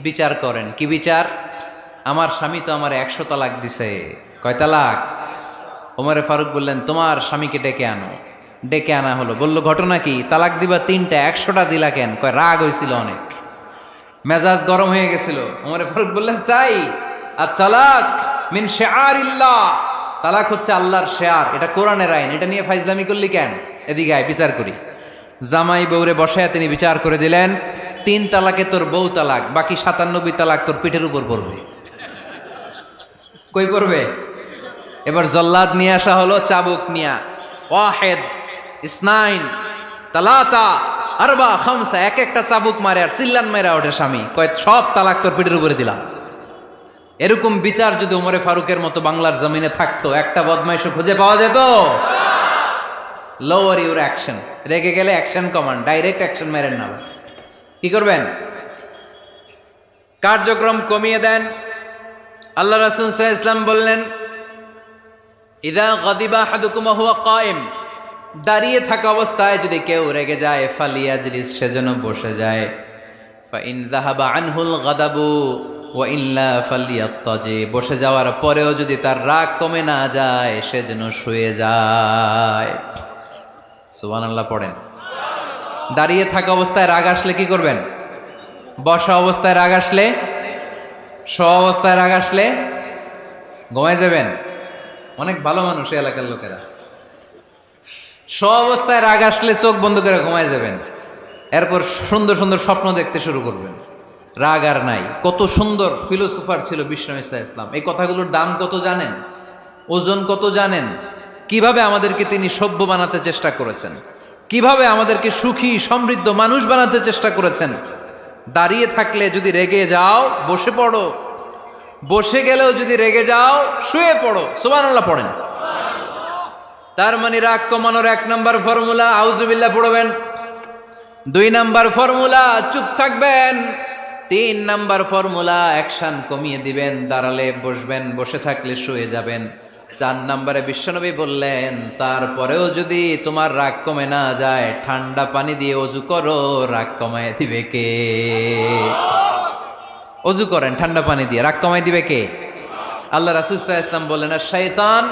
বিচার করেন। কি বিচার? আমার স্বামী তো আমার 100 তালাক দিছে। কয় তালাক? ওমরে ফারুক বললেন, তোমার স্বামীকে ডেকে আনো। ডেকে আনা হলো। বলল, ঘটনা কি? তালাক দিবা 3টা, 100টা দিলা কেন? কয় রাগ হয়েছিল অনেক, মেজাজ গরম হয়ে গেছিল। ওমরে ফারুক বললেন, চাই আর তালাক মিন শিআরিল্লাহ, তালাক হচ্ছে আল্লাহর শিআর, এটা কোরআনের আইন, এটা নিয়ে ফাইজলামি করলি কেন? এদিকে আয়, বিচার করি। জামাই বউরে বসায়া তিনি বিচার করে দিলেন, 3 তালাকে তোর বউ তালাক, বাকি 97 তালাক তোর পিঠের উপর পড়বে। কই পড়বে? এবার জল্লাদ নিয়ে আসা হলো, চাবুক নিয়া, ওয়াহেদ, ইসনাইন, তালাতা, আরবা, খামসা, এক একটা চাবুক মারে আর চিল্লান মেরা ওঠে স্বামী, কয় সব তালাক তোর পিঠের উপরে দিলাম। এরকম বিচার যদি ওমরে ফারুকের মতো বাংলার জমিনে থাকতো, একটা বদমাইশও খুঁজে পাওয়া যেত? লোয়ার ইউর অ্যাকশন, রেগে গেলে অ্যাকশন কমান, ডাইরেক্ট অ্যাকশন মেরেন না। কি করবেন? কার্যক্রম কমিয়ে দেন। আল্লাহ রাসূল সাল্লাল্লাহু আলাইহি ওয়াসাল্লাম বললেন, ইযা গাদিবা আহাদুকুম ওয়া হুয়া কায়েম, দাঁড়িয়ে থাকা অবস্থায় যদি কেউ রেগে যায়, ফালিয়াজলিস, সেজন্য বসে যায়। ফা ইন যাহাবা আনহুল গাদাবু ওয়া ইল্লা ফালিয়াত্তাজি, বসে যাওয়ার পরেও যদি তার রাগ কমে না যায়, সেজন্য শুয়ে যায়। সুবহানাল্লাহ পড়েন। দাঁড়িয়ে থাকা অবস্থায় রাগ আসলে কি করবেন? বসা অবস্থায় রাগ আসলে, শোয়া অবস্থায় রাগ আসলে ঘুমায় যাবেন। অনেক ভালো মানুষ এই এলাকার লোকেরা। শোয়া অবস্থায় রাগ আসলে চোখ বন্ধ করে ঘুমায় যাবেন, এরপর সুন্দর সুন্দর স্বপ্ন দেখতে শুরু করবেন। রাগ আর নাই। কত সুন্দর ফিলোসোফার ছিল বিষ্ণু ঈসা ইসলাম। এই কথাগুলোর দাম কত জানেন? ওজন কত জানেন? কিভাবে আমাদেরকে তিনি সভ্য বানাতে চেষ্টা করেছেন, কিভাবে আমাদেরকে সুখী সমৃদ্ধ মানুষ বানাতে চেষ্টা করেছেন। দাঁড়িয়ে থাকলে যদি রেগে যাও, বসে পড়ো। বসে গেলেও যদি রেগে যাও, শুয়ে পড়ো। সুবহানাল্লাহ পড়েন। তার মানে রাগ কমানোর 1 নম্বর ফর্মুলা আউযুবিল্লাহ পড়বেন, 2 নম্বর ফর্মুলা চুপ থাকবেন, 3 নম্বর ফর্মুলা অ্যাকশন কমিয়ে দিবেন, দাঁড়ালে বসবেন, বসে থাকলে শুয়ে যাবেন। 4 নম্বরে বিশ্বনবী বললেন, তারপরেও যদি তোমার রাগ কমে না যায়, ঠান্ডা পানি দিয়ে ওযু করো, রাগ কমায় দিবে কে? ওযু করেন ঠান্ডা পানি দিয়ে, রাগ কমায় দিবে কে? আল্লাহ রাসূল সাল্লাল্লাহু আলাইহি ওয়াসাল্লাম বললেন, শাইতান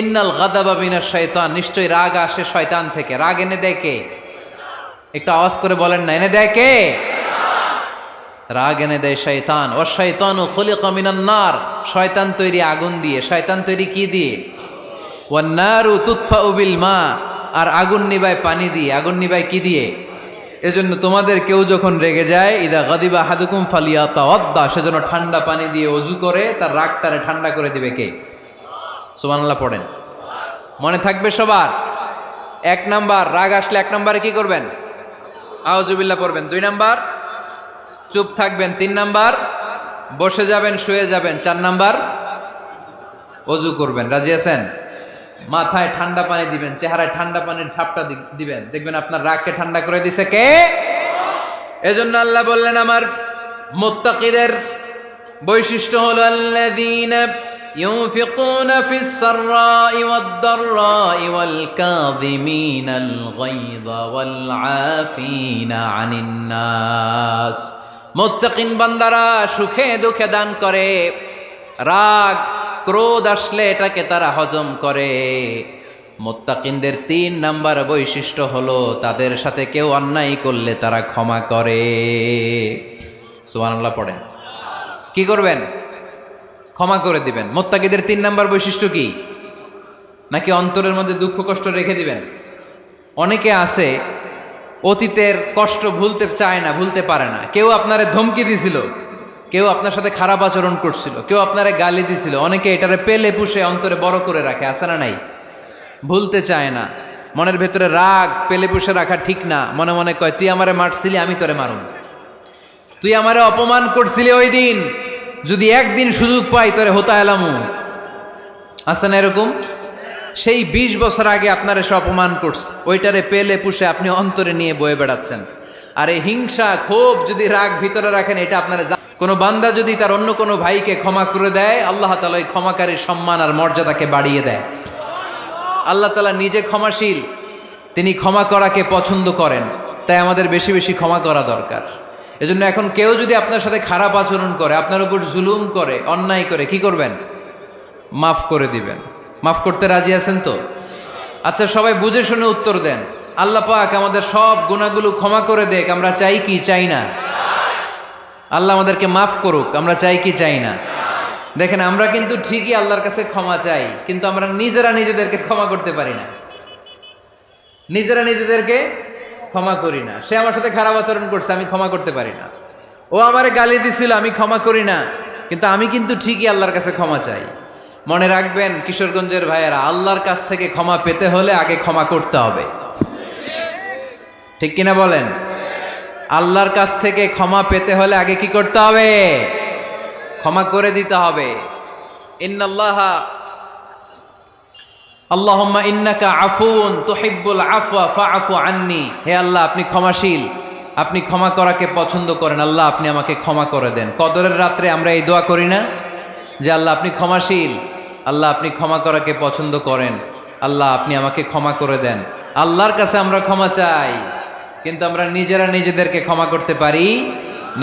ইন্নাল গাদাবা মিনাশ শাইতান, নিশ্চয়ই রাগ আসে শয়তান থেকে। রাগ এনে দেয় কে? একটু আওয়াজ করে বলেন না, এনে দেয় কে? রাগ এনে দেয় শয়তান। ও শয়তানু খুলিকা মিনান নার, শয়তান তৈরি আগুন দিয়ে। শয়তান তৈরি কি দিয়ে? ওয়ান নারু তুতফাউ বিল মা, আর আগুন নিবায় পানি দিয়ে। আগুন নিবায় কি দিয়ে? এজন্য তোমাদের কেউ যখন রেগে যায়, ইদা গাদিবা আহাদুকুম ফালিয়াতাওয়াদ্দা, সেজন্য ঠান্ডা পানি দিয়ে ওযু করে তার রাগটারে ঠান্ডা করে দিবে কে? সুবহানাল্লাহ পড়েন। মনে থাকবে সবার? 1 নাম্বার, রাগ আসলে 1 নাম্বারে কি করবেন? আউযুবিল্লাহ পড়বেন। 2 নাম্বার, চুপ থাকবেন। 3 নাম্বার, বসে যাবেন, শুয়ে যাবেন। 4 নাম্বার, ওযু করবেন। রাজি আছেন? মাথায় ঠান্ডা পানি দিবেন, চেহারায় ঠান্ডা পানির ঝাপটা দিবেন, দেখবেন আপনার রাগকে ঠান্ডা করে দিছে কে? এজন্য আল্লাহ বললেন আমার মুত্তাকিদের বৈশিষ্ট্য হলো আল্লাযীনা ইউনফিকুনা ফিস সাররাই ওয়াদ দাররাই ওয়াল কাযিমিনাল গায়যা ওয়াল আফিনা আনিন নাস। মুত্তাকিন বান্দারা সুখে দুঃখে দান করে, রাগ ক্রোধ আসলে এটাকে তারা হজম করে। মুত্তাকিনদের 3 নাম্বার বৈশিষ্ট্য হলো তাদের সাথে কেউ অন্যায় করলে তারা ক্ষমা করে। সুবহানাল্লাহ পড়েন। কি করবেন? ক্ষমা করে দিবেন। মুত্তাকিদের 3 নাম্বার বৈশিষ্ট্য কি? নাকি অন্তরের মধ্যে দুঃখ কষ্ট রেখে দিবেন? অনেকে আছে অতীতের কষ্ট ভুলতে চায় না, ভুলতে পারে না। কেউ আপনারে ধমকি দিছিল, কেউ আপনার সাথে খারাপ আচরণ করছিল, কেউ আপনারে গালি দিছিল, অনেকে এটারে পেলে পুষে অন্তরে বড় করে রাখে, আছে না নাই? ভুলতে চায় না। মনের ভেতরে রাগ পেলে পুষে রাখা ঠিক না। মনে মনে কয় তুই আমারে মারছিলি, আমি তোরে মারুম। তুই আমারে অপমান করছিলি ওই দিন, যদি একদিন সুযোগ পাই তোরে হতা এলামু। আছে না এরকম? সেই 20 বছর আগে আপনারে সে অপমান করছে, ওইটারে পেলে পুষে আপনি অন্তরে নিয়ে বয়ে বেড়াচ্ছেন। আর এই হিংসা ক্ষোভ যদি রাগ ভিতরে রাখেন, এটা আপনারা কোনো বান্দা যদি তার অন্য কোনো ভাইকে ক্ষমা করে দেয়, আল্লাহ তাআলা ওই ক্ষমাকারীর সম্মান আর মর্যাদাকে বাড়িয়ে দেয়। আল্লাহ তাআলা নিজে ক্ষমাশীল, তিনি ক্ষমা করাকে পছন্দ করেন। তাই আমাদের বেশি বেশি ক্ষমা করা দরকার। এজন্য এখন কেউ যদি আপনার সাথে খারাপ আচরণ করে, আপনার উপর জুলুম করে, অন্যায় করে, কি করবেন? মাফ করে দিবেন। মাফ করতে রাজি আছেন তো? আচ্ছা, সবাই বুঝে শুনে উত্তর দেন। আল্লাহ পাক আমাদের সব গুনাহগুলো ক্ষমা করে দেখ, আমরা চাই কি চাই না? আল্লাহ আমাদেরকে মাফ করুক, আমরা চাই কি চাই না? দেখেন, আমরা কিন্তু ঠিকই আল্লাহর কাছে ক্ষমা চাই, কিন্তু আমরা নিজেরা নিজেদেরকে ক্ষমা করতে পারি না। নিজেরা নিজেদেরকে ক্ষমা করি না। সে আমার সাথে খারাপ আচরণ করছে, আমি ক্ষমা করতে পারি না। ও আমারে গালি দিছিল, আমি ক্ষমা করি না, কিন্তু আমি কিন্তু ঠিকই আল্লাহর কাছে ক্ষমা চাই। মনে রাখবেন কিশোরগঞ্জের ভাইয়েরা, আল্লাহর কাছ থেকে ক্ষমা পেতে হলে আগে ক্ষমা করতে হবে। ঠিক কিনা বলেন? আল্লাহর কাছ থেকে ক্ষমা পেতে হলে আগে কি করতে হবে? ক্ষমা করে দিতে হবে। ইন্নাল্লাহা আল্লাহুম্মা ইন্নাকা আফুন তুহিব্বুল আফওয়া ফাআফু আন্নি। হে আল্লাহ, আপনি ক্ষমাশীল, আপনি ক্ষমা করাকে পছন্দ করেন। আল্লাহ, আপনি আমাকে ক্ষমা করে দেন। কদরের রাত্রে আমরা এই দোয়া করি না যে আল্লাহ আপনি ক্ষমাশীল, আল্লাহ আপনি ক্ষমা করাকে পছন্দ করেন, আল্লাহ আপনি আমাকে ক্ষমা করে দেন। আল্লাহর কাছে আমরা ক্ষমা চাই, কিন্তু আমরা নিজেরা নিজেদেরকে ক্ষমা করতে পারি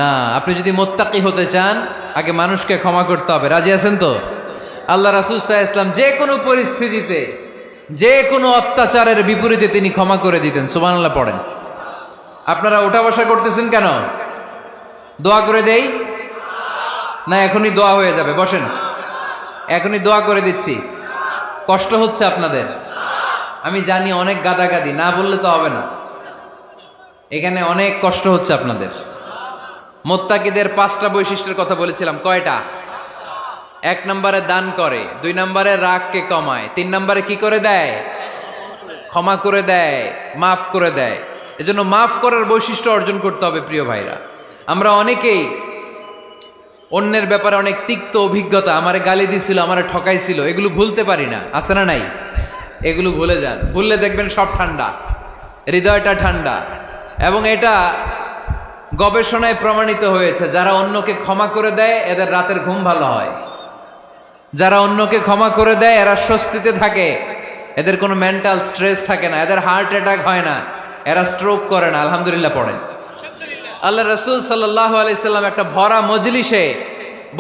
না। আপনি যদি মুত্তাকি হতে চান, আগে মানুষকে ক্ষমা করতে হবে। রাজি আছেন তো? আল্লাহ রাসূল সাল্লাল্লাহু আলাইহি ওয়াসাল্লাম যে কোনো পরিস্থিতিতে, যে কোনো অত্যাচারের বিপরীতে তিনি ক্ষমা করে দিতেন। সুবহানাল্লাহ পড়েন। আপনারা ওঠা বসা করতেছেন কেন? দোয়া করে দেই না? এখনই দোয়া হয়ে যাবে, বসেন। এখনই দোয়া করে দিচ্ছি। কষ্ট হচ্ছে আপনাদের? আমি জানি অনেক গাদাগাদি, না বললে তো হবে না। এখানে অনেক কষ্ট হচ্ছে আপনাদের। মুত্তাকিদের 5টা বৈশিষ্ট্যের কথা বলেছিলাম, কয়টা? 1 নম্বরে দান করে, 2 নম্বরে রাগকে কমায়, 3 নম্বরে কি করে দেয়? ক্ষমা করে দেয়, মাফ করে দেয়। এজন্য মাফ করার বৈশিষ্ট্য অর্জন করতে হবে প্রিয় ভাইরা। আমরা অনেকেই অন্যের ব্যাপারে অনেক তিক্ত অভিজ্ঞতা, আমারে গালি দিছিল, আমারে ঠকাইছিল, এগুলো ভুলতে পারি না। আছে না নাই? এগুলো ভুলে যান। ভুললে দেখবেন সব ঠান্ডা, হৃদয়টা ঠান্ডা। এবং এটা গবেষণায় প্রমাণিত হয়েছে, যারা অন্যকে ক্ষমা করে দেয় এদের রাতের ঘুম ভালো হয়। যারা অন্যকে ক্ষমা করে দেয় এরা স্বস্তিতে থাকে, এদের কোনো মেন্টাল স্ট্রেস থাকে না, এদের হার্ট অ্যাটাক হয় না, এরা স্ট্রোক করে না। আলহামদুলিল্লাহ পড়েন। আল্লাহ রাসূল সাল্লাল্লাহু আলাইহি সাল্লাম একটা ভরা মজলিসে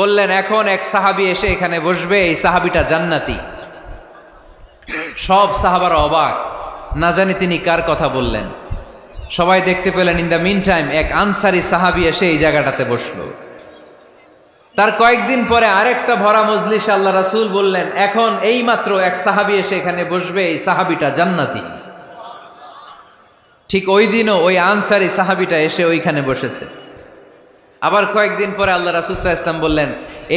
বললেন, এখন এক সাহাবী এসে এখানে বসবে, এই সাহাবীটা জান্নাতি। সব সাহাবারা অবাক, না জানি তিনি কার কথা বললেন। সবাই দেখতে পেলেন ইন দ্য মিন টাইম এক আনসারি সাহাবী এসে এই জায়গাটাতে বসলো। তার কয়েকদিন পরে আরেকটা ভরা মজলিসে আল্লাহ রাসূল বললেন, এখন এই মাত্র এক সাহাবী এসে এখানে বসবে, এই সাহাবীটা জান্নাতি। ঠিক ওই দিনও ওই আনসারি সাহাবীটা এসে ওইখানে বসেছে। আবার কয়েকদিন পরে আল্লাহ রাসূল সাল্লাল্লাহু আলাইহি ওয়াসাল্লাম বললেন,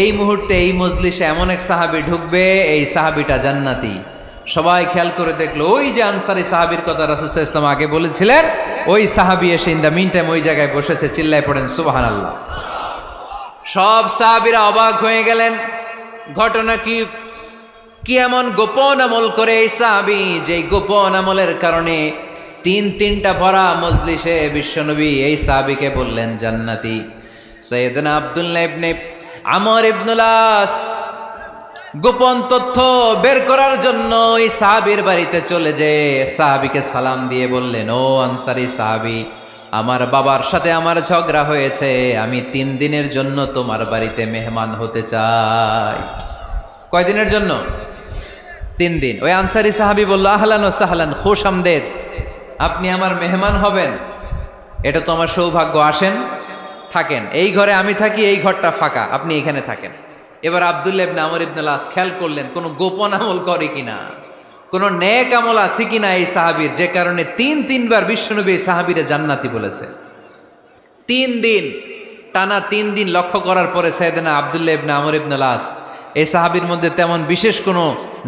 এই মুহূর্তে এই মজলিসে এমন এক সাহাবী ঢুকবে, এই সাহাবীটা জান্নাতি। সবাই খেয়াল করে দেখলো ওই যে আনসারী সাহাবীর কথা রাসূল সাল্লাল্লাহু আলাইহি ওয়াসাল্লাম আগে বলেছিলেন, ওই সাহাবী এসে ইন দ্য মিন টাইম ওই জায়গায় বসেছে। চিল্লায় পড়েন সুবহানাল্লাহ। সব সাহাবীরা অবাক হয়ে গেলেন। ঘটনা কি এমন গোপন আমল করে এই সাহাবী, যেই গোপন আমলের কারণে তিনটা ভরা মজলিসে বিশ্বনবী এই সাহাবীকে বললেন জান্নাতি। সাইয়েদনা আব্দুল্লাহ ইবনে আমর ইবনুল আস গোপন তথ্য বের করার জন্য এই সাহাবীর বাড়িতে চলে যেয়ে সাহাবীকে সালাম দিয়ে বললেন, ও আনসারী সাহাবী, আমার বাবার সাথে আমার ঝগড়া হয়েছে, আমি 3 দিনের জন্য তোমার বাড়িতে মেহমান হতে চাই। কয়দিনের জন্য? 3 দিন। ওই আনসারী সাহাবী বলল, আহলান ও সাহলান, খুশ আমদেদ, আপনি আমার মেহমান হবেন, এটা তো আমার সৌভাগ্য। আসেন, থাকেন, এই ঘরে আমি থাকি, এই ঘরটা ফাঁকা, আপনি এখানে থাকেন। এবার আব্দুল্লাহ ইবনে আমর ইবনুল আস খেয়াল করলেন কোনো গোপন আমল করে কিনা, কোনো নেক আমল আছে কিনা এই সাহাবীর, যে কারণে 3বার বিশ্বনবী এই সাহাবীরে জান্নাতি বলেছে। 3 দিন টানা 3 দিন লক্ষ্য করার পরে সাইয়েদনা আব্দুল্লাহ ইবনে আমর ইবনুল আস এই সাহাবীর মধ্যে তেমন বিশেষ কোনো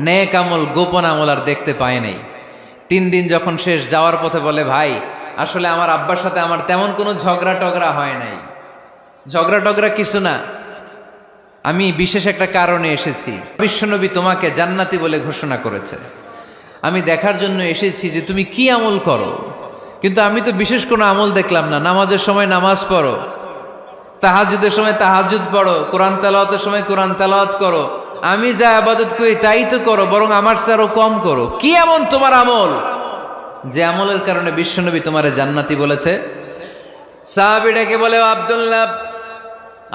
নেক আমল, গোপন আমল আর দেখতে পায় নাই। 3 দিন যখন শেষ, যাওয়ার পথে বলে, ভাই আসলে আমার আব্বার সাথে আমার তেমন কোনো ঝগড়া টগড়া হয় নাই, ঝগড়া টগড়া কিছু না, আমি বিশেষ একটা কারণে এসেছি। বিশ্বনবী তোমাকে জান্নাতি বলে ঘোষণা করেছে, আমি দেখার জন্য এসেছি যে তুমি কি আমল করো, কিন্তু আমি তো বিশেষ কোনো আমল দেখলাম না। নামাজের সময় নামাজ পড়ো, তাহাজ্জুদের সময় তাহাজ্জুদ পড়ো, কোরআন তেলাওয়াতের সময় কোরআন তেলাওয়াত করো, আমি যা ইবাদত করি তাই তো করো, বরং আমার চেয়ে আরো কম করো। কি এমন তোমার আমল যে আমলের কারণে বিশ্বনবী তোমারে জান্নাতি বলেছে? সাহাবীটাকে বলে, আব্দুল্লাহ,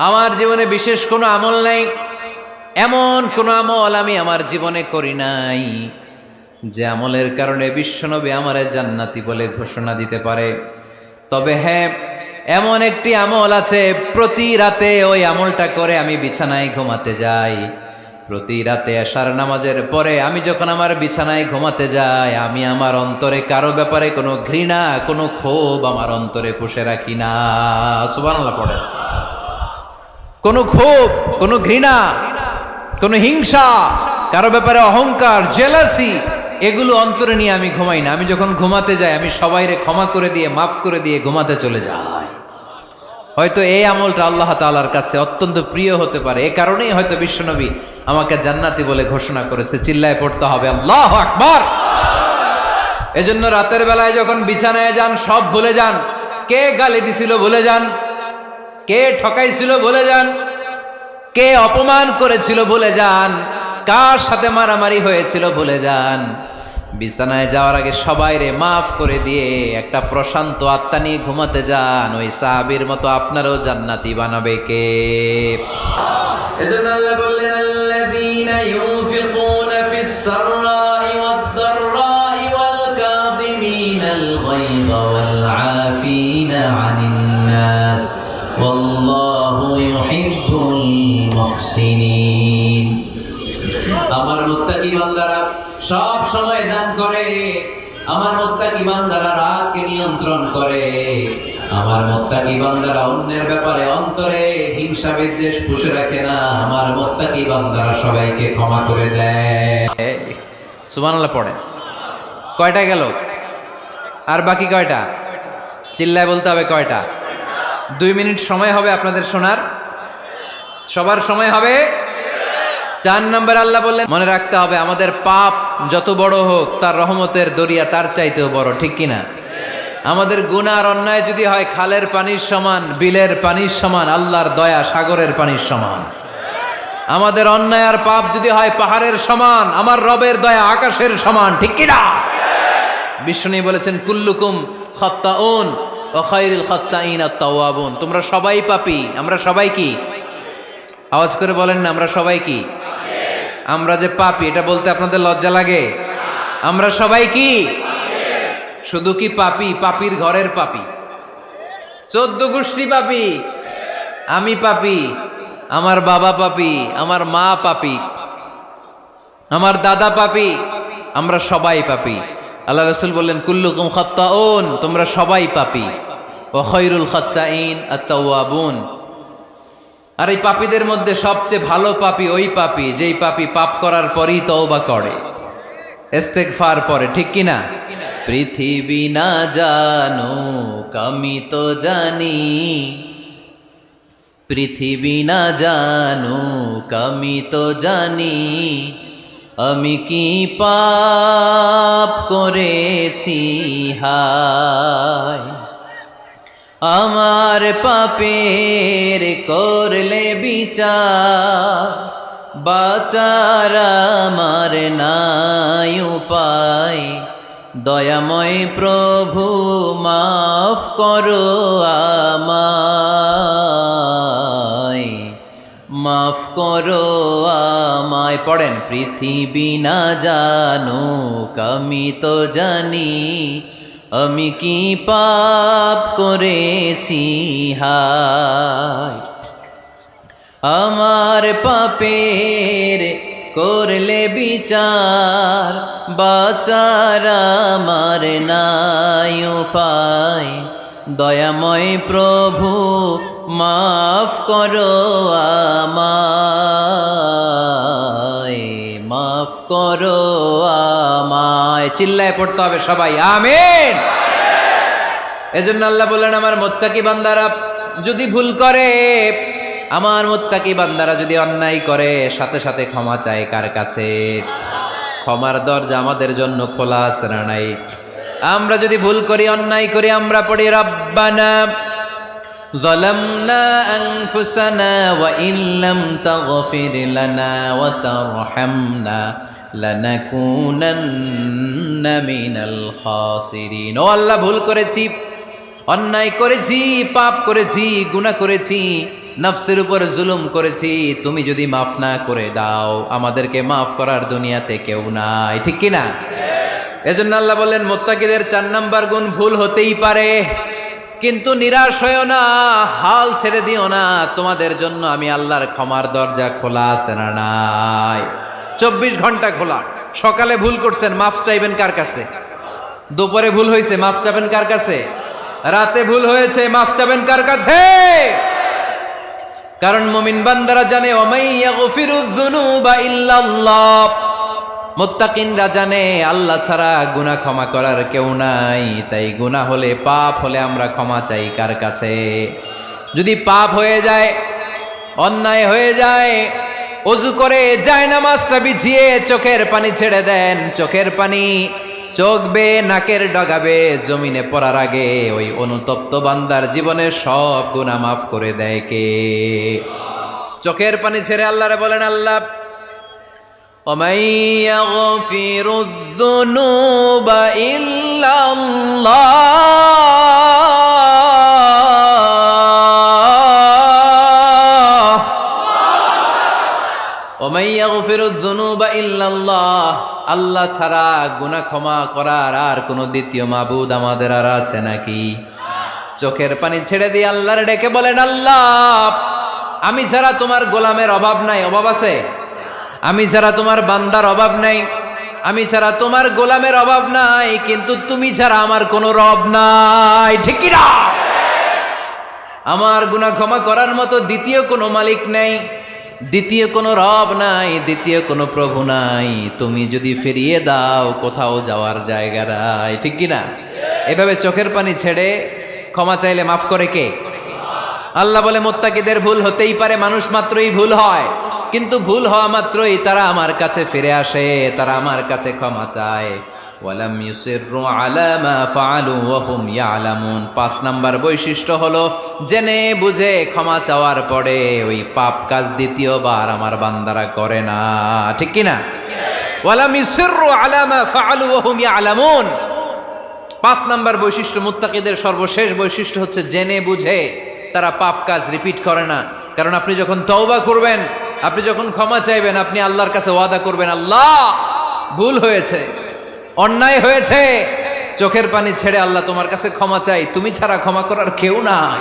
আমার জীবনে বিশেষ কোনো আমল নাই, এমন কোনো আমল আমি আমার জীবনে করি নাই যে আমলের কারণে বিশ্বনবী আমারে জান্নাতি বলে ঘোষণা দিতে পারে। তবে হ্যাঁ, এমন একটি আমল আছে, প্রতি রাতে ওই আমলটা করে আমি বিছানায় ঘুমাতে যাই। প্রতি রাতে এশার নামাজের পরে আমি যখন আমার বিছানায় ঘুমাতে যাই, আমি আমার অন্তরে কারো ব্যাপারে কোনো ঘৃণা, কোনো ক্ষোভ আমার অন্তরে পুষে রাখি না। সুবহানাল্লাহ পড়ে। কোনো ক্ষোভ, কোনো ঘৃণা, কোনো হিংসা, কারো ব্যাপারে অহংকার, জেলাসি, এগুলো অন্তরে নিয়ে আমি ঘুমাই না। আমি যখন ঘুমাতে যাই, আমি সবাইরে ক্ষমা করে দিয়ে, মাফ করে দিয়ে ঘুমাতে চলে যাই। হয়তো এই আমলটা আল্লাহ তাআলার কাছে অত্যন্ত প্রিয় হতে পারে, এই কারণেই হয়তো বিশ্বনবী আমাকে জান্নাতি বলে ঘোষণা করেছে। চিল্লায় পড়তে হবে আল্লাহু আকবার। এজন্য রাতের বেলায় যখন বিছানায় যান, সব ভুলে যান। কে গালি দিছিল ভুলে যান, কে ঠকাইছিল ভুলে যান, কে অপমান করেছিল ভুলে যান, কার সাথে মারামারি হয়েছিল ভুলে যান। বিছানায় যাওয়ার আগে সবাইরে মাফ করে দিয়ে একটা প্রশান্ত আত্মা নিয়ে ঘুমাতে যান। ওই সাহাবীর মতো আপনারও জান্নাতি বানাবে কে? এজন্য আল্লাহ বললেন, আল্লাযীনা ইউনফিকুনা ফিস সাররাই ওয়াদ দাররাই ওয়াল কাযিমিনাল গায়যা ওয়াল আফিনা আনিন নাস ওয়াল্লাহু ইউহিব্বুল মুহসিনিন। আমার মুত্তাকি বান্দারা সব সময় দান করে, আমার মুত্তাকি বান্দারা রাগকে নিয়ন্ত্রণ করে, আমার মুত্তাকি বান্দারা অন্যের ব্যাপারে অন্তরে হিংসা বিদ্বেষ পুষে রাখে না, আমার মুত্তাকি বান্দারা সবাইকে ক্ষমা করে দেয়। সুবহানাল্লাহ পড়ে। কয়টা গেল? আর বাকি কয়টা? চিল্লায় বলতে হবে কয়টা? 2 মিনিট সময় হবে আপনাদের শোনার। সবার সময় হবে। 4 নম্বর আল্লাহ বললেন, মনে রাখতে হবে আমাদের পাপ যত বড় হোক, তার রহমতের দরিয়া তার চাইতেও বড়, ঠিক কিনা? আমাদের গুনাহ আর অন্যায় যদি হয় খালের পানির সমান, বিলের পানির সমান, আল্লাহর দয়া সাগরের পানির সমান। আমাদের অন্যায় আর পাপ যদি হয় পাহাড়ের সমান, আমার রবের দয়া আকাশের সমান, ঠিক কিনা? বিষ্ণু বলেছেন, কুল্লুকুম খাত্তাউন ওয়া খায়রুল খাত্তাইন আত-তাওয়াবুন। তোমরা সবাই পাপী। আমরা সবাই কি? আওয়াজ করে বলেন না, আমরা সবাই কি? আমরা যে পাপী, এটা বলতে আপনাদের লজ্জা লাগে? আমরা সবাই কি? শুধু কি পাপী? পাপীর ঘরের পাপী, 14 গোষ্ঠী পাপী। আমি পাপী, আমার বাবা পাপী, আমার মা পাপী, আমার দাদা পাপী, আমরা সবাই পাপী। আল্লাহ রাসূল বললেন, কুল্লুকুম খাত্তাউন, তোমরা সবাই পাপী, ওয়া খায়রুল খাত্তাইন আত-তাওয়াবুন। আর এই পাপীদের মধ্যে সবচেয়ে ভালো পাপী ওই পাপী যেই পাপী পাপ করার পরই তওবা করে। ইস্তেগফার পরে, ঠিক কিনা? পৃথিবী না জানুক আমি তো জানি, পৃথিবী না জানুক আমি তো জানি, আমি কি পাপ করেছি হায়। আমার পাপের করলে বিচার, বাঁচার আমার নাই উপায়। দয়াময় প্রভু মাফ করো আমায়, মাফ করো আমায়। পড়েন, পৃথিবী না জানুক আমি তো জানি, আমি কি পাপ করেছি হায়। আমার পাপের করলে বিচার, বাঁচার আমার নাই উপায়। দয়াময় প্রভু মাফ করো আমায়, মাফ করো আমায়। চিল্লায় পড়তে হবে সবাই, আমিন। এজন্য আল্লাহ বললেন, আমার মুত্তাকি বান্দারা যদি ভুল করে, আমার মুত্তাকি বান্দারা যদি অন্যায় করে, সাথে সাথে ক্ষমা চায় কার কাছে? ক্ষমার দরজা আমাদের জন্য খোলা আছে না নাই? আমরা যদি ভুল করি, অন্যায় করি, আমরা পড়ি রব্বানা যালামনা আনফুসানা ওয়া ইল্লাম তাগফির লানা ওয়া তারহামনা লানাকুনান্না মিনাল খাসিরিন। ও আল্লাহ, ভুল করেছি, অন্যায় করেছি, পাপ করেছি, গুনাহ করেছি, নফসের উপর জুলুম করেছি। তুমি যদি মাফ না করে দাও, আমাদেরকে মাফ করার দুনিয়াতে কেউ নাই, ঠিক কিনা? এজন্য আল্লাহ বললেন, মুত্তাকিদের 4 নাম্বার গুণ, ভুল হতেই পারে কিন্তু নিরাশ হয়েও না, হাল ছেড়ে দিও না। তোমাদের জন্য আমি আল্লাহর ক্ষমার দরজা খোলা আছে না নাই? 24 ঘন্টা খোলা। সকালে ভুল করছেন, মাফ চাইবেন কার কাছে? দুপুরে ভুল হয়েছে, মাফ চাইবেন কার কাছে? রাতে ভুল হয়েছে, মাফ চাইবেন কার কাছে? কারণ মুমিন বান্দারা জানে, ওয়ামাইয়া গফিরুয যুনুবা ইল্লাল্লাহ। মুত্তাকিনরা জানে, আল্লাহ ছাড়া গুনাহ ক্ষমা করার কেউ নাই। তাই গুনাহ হলে, পাপ হলে আমরা ক্ষমা চাই কার কাছে? যদি পাপ হয়ে যায়, অন্যায় হয়ে যায়, ওযু করে জায়নামাজটা বিছিয়ে চোখের পানি ছেড়ে দেন। চোখের পানি চোখ বেয়ে নাকের ডগাবে জমিনে পড়ার আগে ওই অনুতপ্ত বান্দার জীবনের সব গুনাহ মাফ করে দেয় কে? চোখের পানি ছেড়ে আল্লাহরে বলেন, আল্লাহ وَمَن يَغْفِرُ الذُّنُوبَ إِلَّا اللَّهُ وَمَن يَغْفِرُ الذُّنُوبَ إِلَّا اللَّهُ। আল্লাহ ছাড়া গুনাহ ক্ষমা করার আর কোনো দ্বিতীয় মাবুদ আমাদের আর আছে নাকি? চোখের পানি ছেড়ে দিয়ে আল্লাহর ডেকে বলেন, আল্লাহ আমি ছাড়া তোমার গোলামের অভাব নাই। অভাব আছে? আমি ছাড়া তোমার বান্দার অভাব নাই, আমি ছাড়া তোমার গোলামের অভাব নাই, কিন্তু তুমি ছাড়া আমার কোনো রব নাই, ঠিক কি না? আমার গুনাহ ক্ষমা করার মতো দ্বিতীয় কোনো মালিক নাই, দ্বিতীয় কোনো রব নাই, দ্বিতীয় কোনো প্রভু নাই। তুমি যদি ফিরিয়ে দাও, কোথাও যাওয়ার জায়গা নাই, ঠিক কি না? এভাবে চোখের পানি ছেড়ে ক্ষমা চাইলে মাফ করে কে? আল্লাহ বলে, মুত্তাকিদের ভুল হতেই পারে, মানুষ মাত্রই ভুল হয়, কিন্তু ভুল হওয়া মাত্রই তারা আমার কাছে ফিরে আসে, তারা আমার কাছে ক্ষমা চায়। ওয়ালাম ইউসিররু আলা মা ফাআলু ওয়া হুম ইয়ালামুন। 5 নাম্বার বৈশিষ্ট্য হলো, জেনে বুঝে ক্ষমা চাওয়ার পরে ওই পাপ কাজ দ্বিতীয়বার আমার বান্দারা করে না, ঠিক কি না? ওয়ালাম ইউসিররু আলা মা ফাআলু ওয়া হুম ইয়ালামুন। 5 নাম্বার বৈশিষ্ট্য, মুত্তাকিদের সর্বশেষ বৈশিষ্ট্য হচ্ছে জেনে বুঝে তারা পাপ কাজ রিপিট করে না। কারণ আপনি যখন তওবা করবেন, আপনি যখন ক্ষমা চাইবেন, আপনি আল্লাহর কাছে ওয়াদা করবেন, আল্লাহ ভুল হয়েছে, অন্যায় হয়েছে, চোখের পানি ছেড়ে আল্লাহ তোমার কাছে ক্ষমা চাই, তুমি ছাড়া ক্ষমা করার কেউ নাই।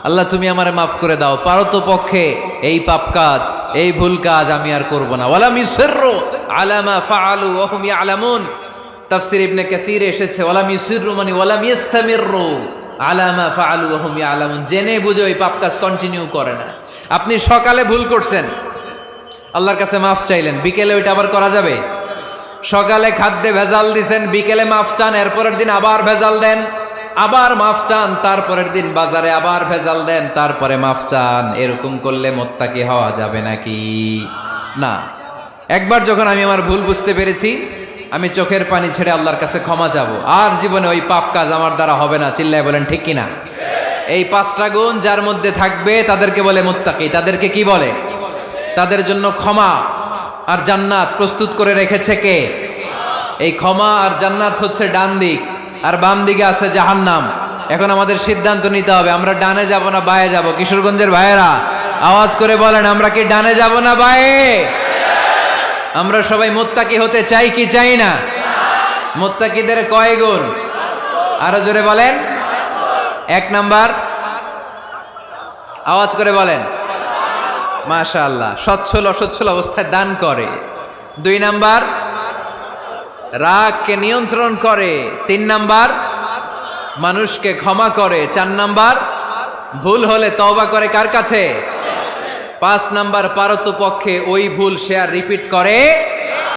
আল্লাহ তুমি আমারে মাফ করে দাও, পারতো পক্ষে এই পাপ কাজ, এই ভুল কাজ আমি আর করব না। ওয়ালাম ইউসিররু আলা মা ফাআলু ওয়া হুম ইয়ালামুন। তাফসীর ইবনে কাসীর এসেছে, ওয়ালাম ইউসিররু মানে ওয়ালাম ইস্তামিররু আলা মা ফাআলু ওয়া হুম ইয়ালামুন। জেনে বুঝে ওই পাপ কাজ কন্টিনিউ করে না। আপনি সকালে ভুল করছেন, আল্লাহর কাছে মাফ চাইলেন, বিকেলে ওইটা আবার করা যাবে? সকালে খাদ্যে ভেজাল দিছেন, বিকেলে মাফ চান, এরপরের দিন আবার ভেজাল দেন, আবার মাফ চান, তারপরের দিন বাজারে আবার ভেজাল দেন, তারপরে মাফ চান। এরকম করলে মুত্তাকি হওয়া যাবে নাকি? না। একবার যখন আমি আমার ভুল বুঝতে পেরেছি, আমি চোখের পানি ছেড়ে আল্লাহর কাছে ক্ষমা চাবো। আর জীবনে ওই পাপ কাজ আমার দ্বারা হবে না। চিল্লায় বলেন ঠিক কিনা? এই 5টা গুণ যার মধ্যে থাকবে তাদেরকে বলে মুত্তাকি। তাদেরকে কি বলে? তাদের জন্য ক্ষমা আর জান্নাত প্রস্তুত করে রেখেছে কে? এই ক্ষমা আর জান্নাত হচ্ছে ডান দিক, আর বাম দিকে আছে জাহান্নাম। এখন আমাদের সিদ্ধান্ত নিতে হবে, আমরা ডানে যাব না বায়ে যাব। কিশোরগঞ্জের ভাইয়েরা আওয়াজ করে বলেন, আমরা কি ডানে যাব না বায়ে? আমরা সবাই মুত্তাকি হতে চাই কি চাই না? মুত্তাকিদের কয় গুণ? আরো জোরে বলেন। 1 নাম্বার, আওয়াজ করে বলেন। মাশাআল্লাহ, সচ্ছল অসচ্ছল অবস্থায় দান করে। 2 নাম্বার, রাগকে নিয়ন্ত্রণ করে। 3 নাম্বার, মানুষকে ক্ষমা করে। 4 নাম্বার, ভুল হলে তওবা করে কার কাছে? 5 নাম্বার, পারতপক্ষে ওই ভুল সে আর রিপিট করে